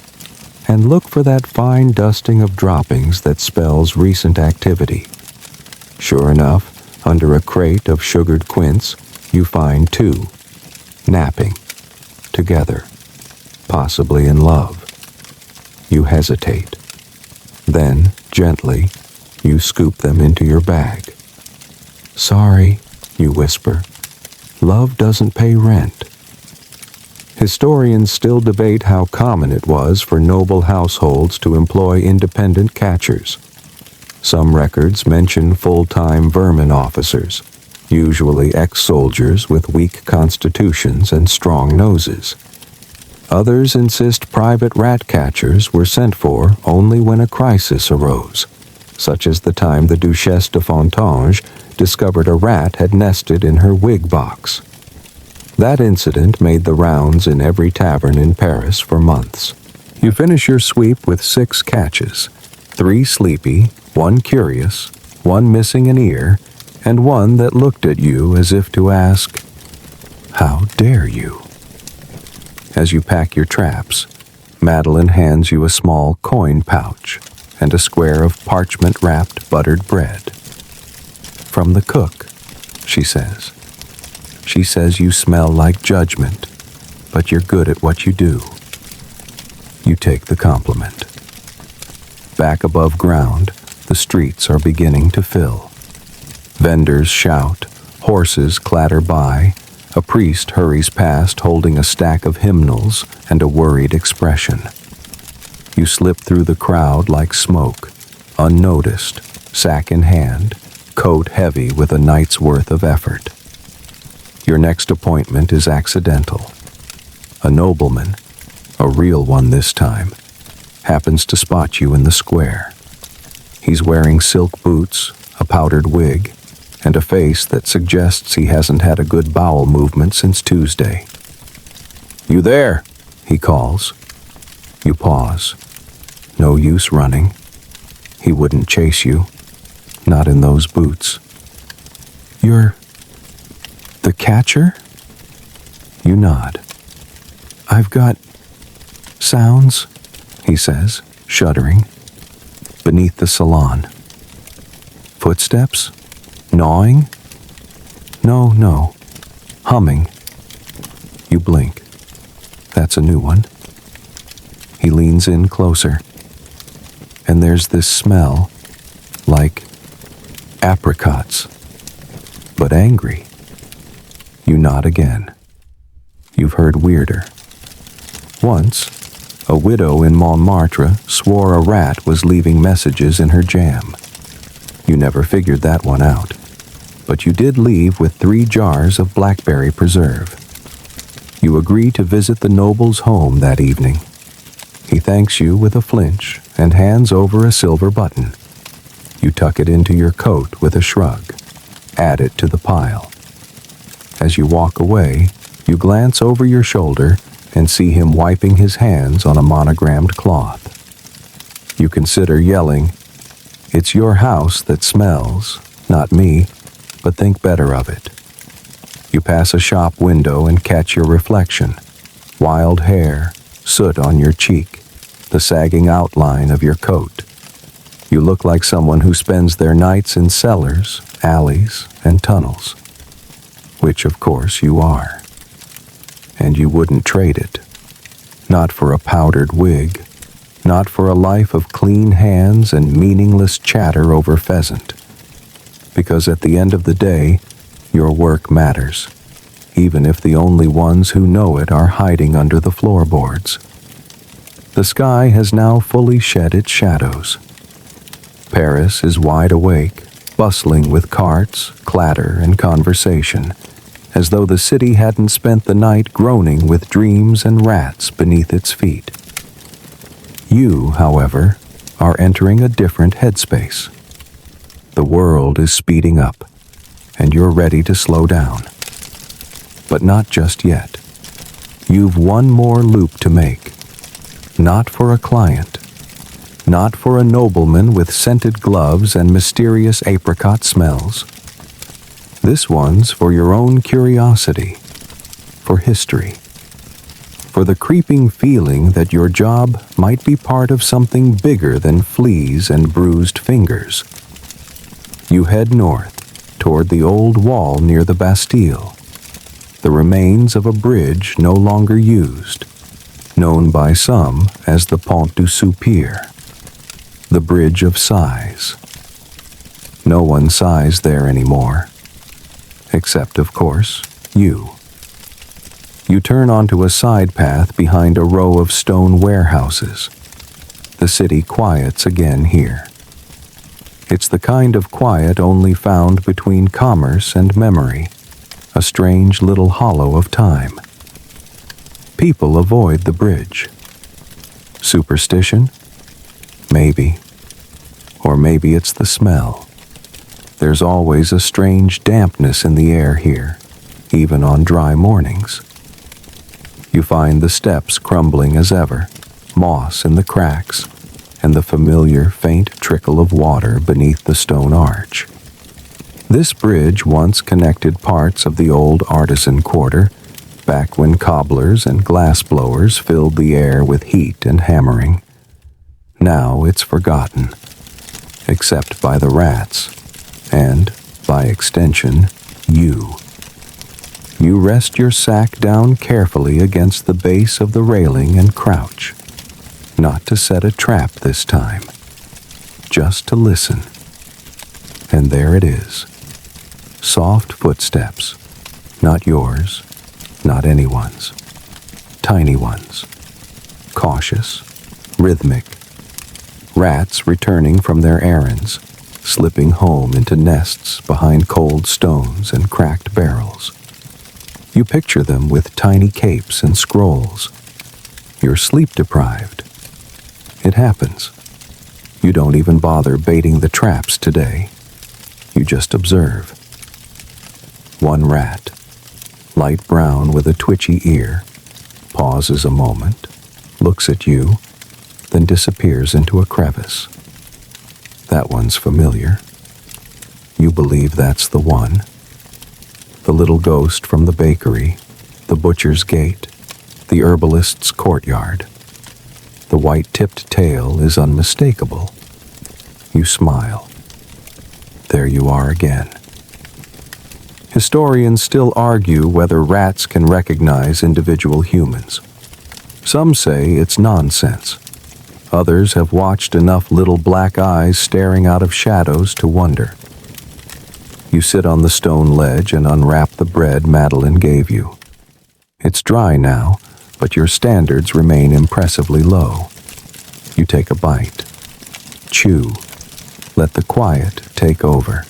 Speaker 1: And look for that fine dusting of droppings that spells recent activity. Sure enough, under a crate of sugared quince, you find two, napping, together, possibly in love. You hesitate. Then, gently, you scoop them into your bag. Sorry, you whisper. Love doesn't pay rent. Historians still debate how common it was for noble households to employ independent catchers. Some records mention full-time vermin officers, usually ex-soldiers with weak constitutions and strong noses. Others insist private rat catchers were sent for only when a crisis arose, such as the time the Duchesse de Fontanges discovered a rat had nested in her wig box. That incident made the rounds in every tavern in Paris for months. You finish your sweep with 6 catches, 3 sleepy, 1 curious, 1 missing an ear, and 1 that looked at you as if to ask, "How dare you?" As you pack your traps, Madeline hands you a small coin pouch and a square of parchment-wrapped buttered bread. "From the cook," she says. She says you smell like judgment, but you're good at what you do. You take the compliment. Back above ground, the streets are beginning to fill. Vendors shout, horses clatter by, a priest hurries past holding a stack of hymnals and a worried expression. You slip through the crowd like smoke, unnoticed, sack in hand, coat heavy with a night's worth of effort. Your next appointment is accidental. A nobleman, a real one this time, happens to spot you in the square. He's wearing silk boots, a powdered wig, and a face that suggests he hasn't had a good bowel movement since Tuesday. "You there?" he calls. You pause. No use running. He wouldn't chase you, not in those boots. "You're the catcher?" You nod. "I've got sounds," he says, shuddering, beneath the salon. "Footsteps? Gnawing?" No. Humming." You blink. That's a new one. He leans in closer. And there's this smell, like apricots, but angry. You nod again. You've heard weirder. Once, a widow in Montmartre swore a rat was leaving messages in her jam. You never figured that one out, but you did leave with 3 jars of blackberry preserve. You agree to visit the noble's home that evening. He thanks you with a flinch and hands over a silver button. You tuck it into your coat with a shrug, add it to the pile. As you walk away, you glance over your shoulder and see him wiping his hands on a monogrammed cloth. You consider yelling, "It's your house that smells, not me, but think better of it." You pass a shop window and catch your reflection. Wild hair, soot on your cheek, the sagging outline of your coat. You look like someone who spends their nights in cellars, alleys, and tunnels. Which, of course, you are. And you wouldn't trade it. Not for a powdered wig, not for a life of clean hands and meaningless chatter over pheasant. Because at the end of the day, your work matters, even if the only ones who know it are hiding under the floorboards. The sky has now fully shed its shadows. Paris is wide awake, bustling with carts, clatter, and conversation, as though the city hadn't spent the night groaning with dreams and rats beneath its feet. You, however, are entering a different headspace. The world is speeding up, and you're ready to slow down. But not just yet. You've one more loop to make. Not for a client. Not for a nobleman with scented gloves and mysterious apricot smells. This one's for your own curiosity, for history, for the creeping feeling that your job might be part of something bigger than fleas and bruised fingers. You head north, toward the old wall near the Bastille, the remains of a bridge no longer used, known by some as the Pont du Soupir, the Bridge of Sighs. No one sighs there anymore. Except, of course, you. You turn onto a side path behind a row of stone warehouses. The city quiets again here. It's the kind of quiet only found between commerce and memory, a strange little hollow of time. People avoid the bridge. Superstition? Maybe. Or maybe it's the smell. There's always a strange dampness in the air here, even on dry mornings. You find the steps crumbling as ever, moss in the cracks, and the familiar faint trickle of water beneath the stone arch. This bridge once connected parts of the old artisan quarter, back when cobblers and glassblowers filled the air with heat and hammering. Now it's forgotten, except by the rats, and, by extension, you. You rest your sack down carefully against the base of the railing and crouch, not to set a trap this time, just to listen. And there it is. Soft footsteps, not yours, not anyone's. Tiny ones, cautious, rhythmic. Rats returning from their errands, slipping home into nests behind cold stones and cracked barrels. You picture them with tiny capes and scrolls. You're sleep-deprived. It happens. You don't even bother baiting the traps today. You just observe. One rat, light brown with a twitchy ear, pauses a moment, looks at you, then disappears into a crevice. That one's familiar. You believe that's the one. The little ghost from the bakery, the butcher's gate, the herbalist's courtyard. The white-tipped tail is unmistakable. You smile. There you are again. Historians still argue whether rats can recognize individual humans. Some say it's nonsense. Others have watched enough little black eyes staring out of shadows to wonder. You sit on the stone ledge and unwrap the bread Madeline gave you. It's dry now, but your standards remain impressively low. You take a bite. Chew. Let the quiet take over.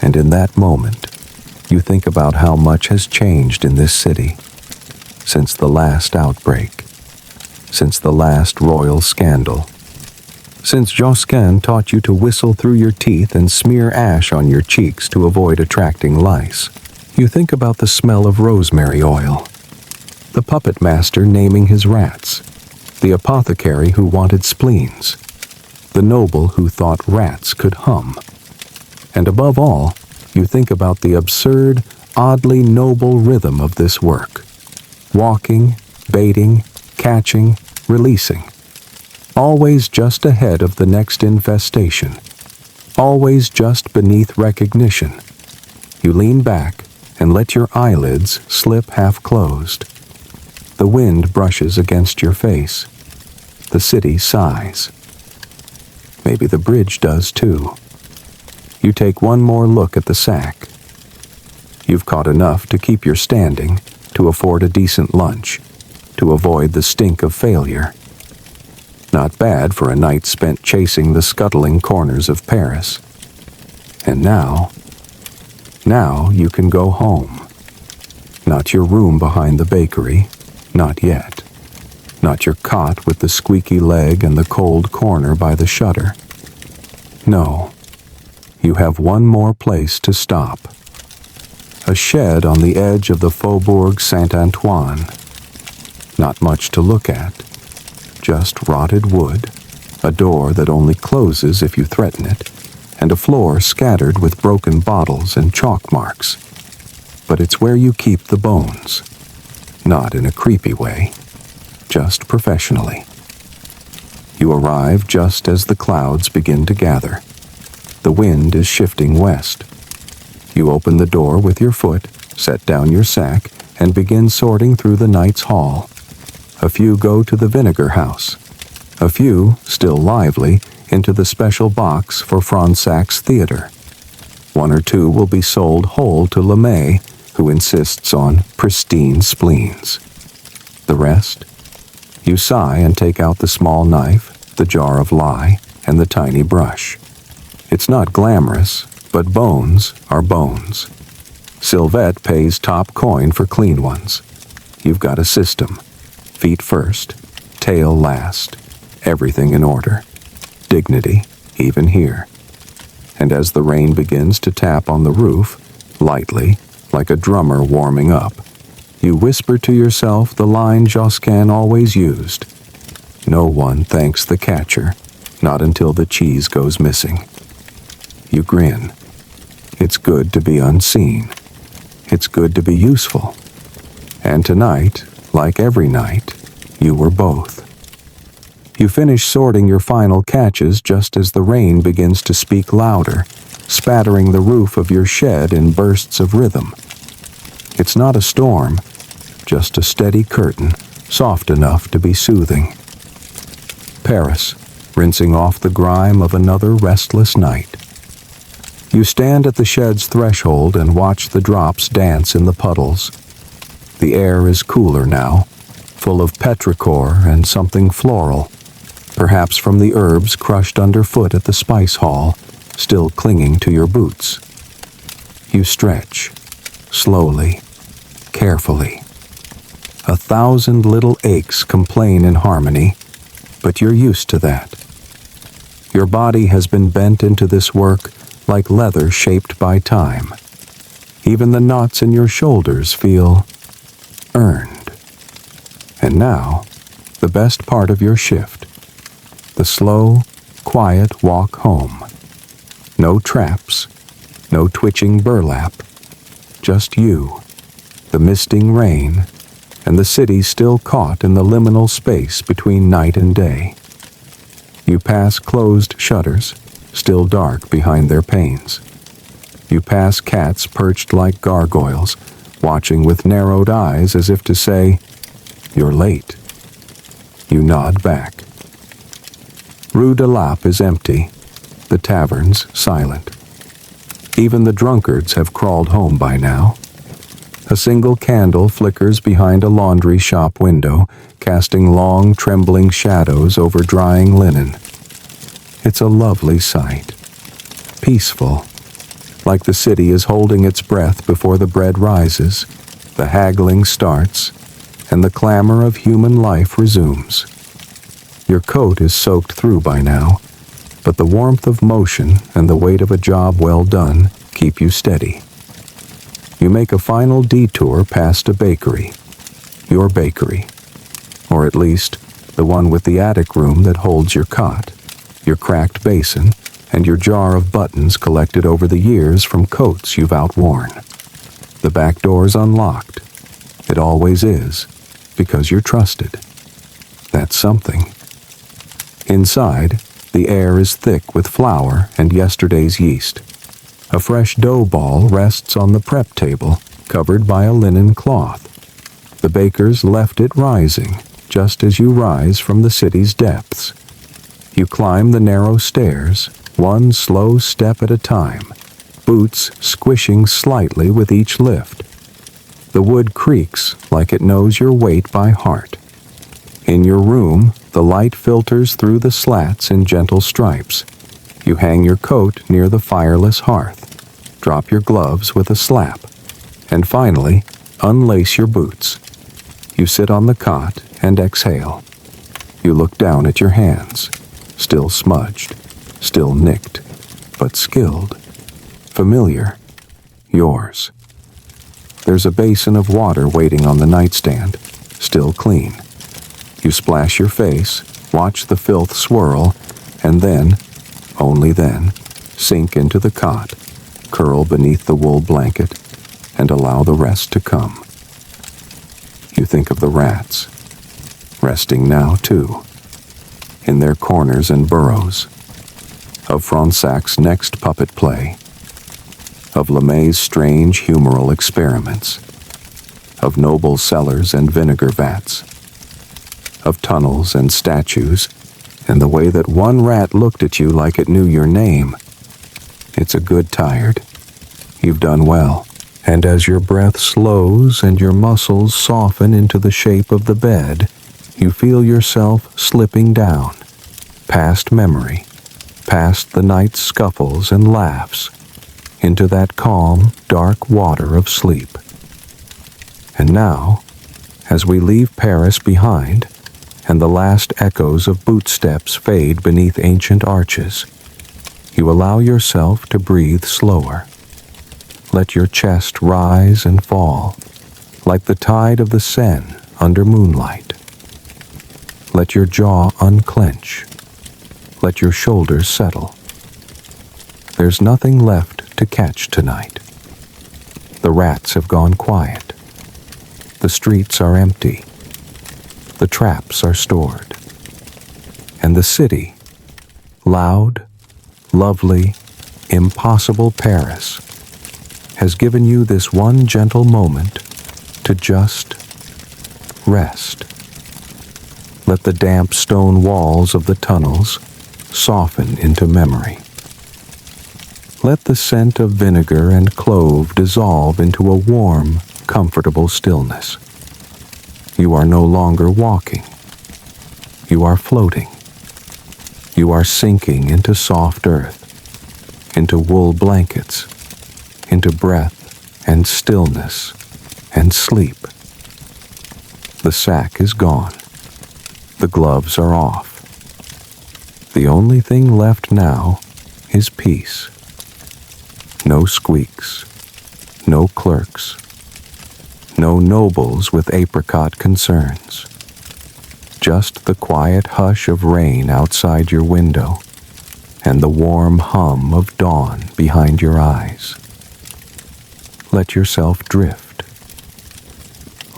Speaker 1: And in that moment, you think about how much has changed in this city since the last outbreak. Since the last royal scandal. Since Josquin taught you to whistle through your teeth and smear ash on your cheeks to avoid attracting lice. You think about the smell of rosemary oil. The puppet master naming his rats. The apothecary who wanted spleens. The noble who thought rats could hum. And above all, you think about the absurd, oddly noble rhythm of this work. Walking, baiting, catching, releasing. Always just ahead of the next infestation. Always just beneath recognition. You lean back and let your eyelids slip half-closed. The wind brushes against your face. The city sighs. Maybe the bridge does too. You take one more look at the sack. You've caught enough to keep your standing, to afford a decent lunch, to avoid the stink of failure. Not bad for a night spent chasing the scuttling corners of Paris. And now you can go home. Not your room behind the bakery, not yet. Not your cot with the squeaky leg and the cold corner by the shutter. No, you have one more place to stop. A shed on the edge of the Faubourg Saint-Antoine. Not much to look at. Just rotted wood, a door that only closes if you threaten it, and a floor scattered with broken bottles and chalk marks. But it's where you keep the bones. Not in a creepy way, just professionally. You arrive just as the clouds begin to gather. The wind is shifting west. You open the door with your foot, set down your sack, and begin sorting through the night's haul. A few go to the vinegar house. A few, still lively, into the special box for Fronssac's theater. One or two will be sold whole to LeMay, who insists on pristine spleens. The rest? You sigh and take out the small knife, the jar of lye, and the tiny brush. It's not glamorous, but bones are bones. Sylvette pays top coin for clean ones. You've got a system. Feet first, tail last, everything in order. Dignity, even here. And as the rain begins to tap on the roof, lightly, like a drummer warming up, you whisper to yourself the line Josquin always used. No one thanks the catcher, not until the cheese goes missing. You grin. It's good to be unseen. It's good to be useful. And tonight, like every night, you were both. You finish sorting your final catches just as the rain begins to speak louder, spattering the roof of your shed in bursts of rhythm. It's not a storm, just a steady curtain, soft enough to be soothing. Paris, rinsing off the grime of another restless night. You stand at the shed's threshold and watch the drops dance in the puddles. The air is cooler now, full of petrichor and something floral, perhaps from the herbs crushed underfoot at the spice hall, still clinging to your boots. You stretch, slowly, carefully. 1,000 little aches complain in harmony, but you're used to that. Your body has been bent into this work like leather shaped by time. Even the knots in your shoulders feel earned. And now, the best part of your shift. The slow, quiet walk home. No traps, no twitching burlap. Just you, the misting rain, and the city still caught in the liminal space between night and day. You pass closed shutters, still dark behind their panes. You pass cats perched like gargoyles, watching with narrowed eyes as if to say, "You're late." You nod back. Rue de Lappe is empty, the taverns silent. Even the drunkards have crawled home by now. A single candle flickers behind a laundry shop window, casting long, trembling shadows over drying linen. It's a lovely sight. Peaceful, like the city is holding its breath before the bread rises, the haggling starts, and the clamor of human life resumes. Your coat is soaked through by now, but the warmth of motion and the weight of a job well done keep you steady. You make a final detour past a bakery. Your bakery. Or at least, the one with the attic room that holds your cot, your cracked basin, and your jar of buttons collected over the years from coats you've outworn. The back door's unlocked. It always is, because you're trusted. That's something. Inside, the air is thick with flour and yesterday's yeast. A fresh dough ball rests on the prep table, covered by a linen cloth. The bakers left it rising, just as you rise from the city's depths. You climb the narrow stairs, one slow step at a time, boots squishing slightly with each lift. The wood creaks like it knows your weight by heart. In your room, the light filters through the slats in gentle stripes. You hang your coat near the fireless hearth, drop your gloves with a slap, and finally, unlace your boots. You sit on the cot and exhale. You look down at your hands, still smudged, still nicked, but skilled, familiar, yours. There's a basin of water waiting on the nightstand, still clean. You splash your face, watch the filth swirl, and then, only then, sink into the cot, curl beneath the wool blanket, and allow the rest to come. You think of the rats, resting now too, in their corners and burrows, of Frontzac's next puppet play, of LeMay's strange humoral experiments, of noble cellars and vinegar vats, of tunnels and statues, and the way that one rat looked at you like it knew your name. It's a good tired. You've done well. And as your breath slows and your muscles soften into the shape of the bed, you feel yourself slipping down, past memory, past the night's scuffles and laughs, into that calm, dark water of sleep. And now, as we leave Paris behind, and the last echoes of bootsteps fade beneath ancient arches, you allow yourself to breathe slower. Let your chest rise and fall, like the tide of the Seine under moonlight. Let your jaw unclench. Let your shoulders settle. There's nothing left to catch tonight. The rats have gone quiet. The streets are empty. The traps are stored. And the city, loud, lovely, impossible Paris, has given you this one gentle moment to just rest. Let the damp stone walls of the tunnels soften into memory. Let the scent of vinegar and clove dissolve into a warm, comfortable stillness. You are no longer walking. You are floating. You are sinking into soft earth, into wool blankets, into breath and stillness and sleep. The sack is gone. The gloves are off. The only thing left now is peace. No squeaks, no clerks, no nobles with apricot concerns. Just the quiet hush of rain outside your window and the warm hum of dawn behind your eyes. Let yourself drift.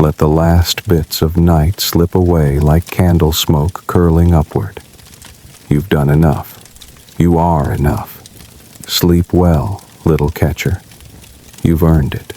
Speaker 1: Let the last bits of night slip away like candle smoke curling upward. You've done enough. You are enough. Sleep well, little catcher. You've earned it.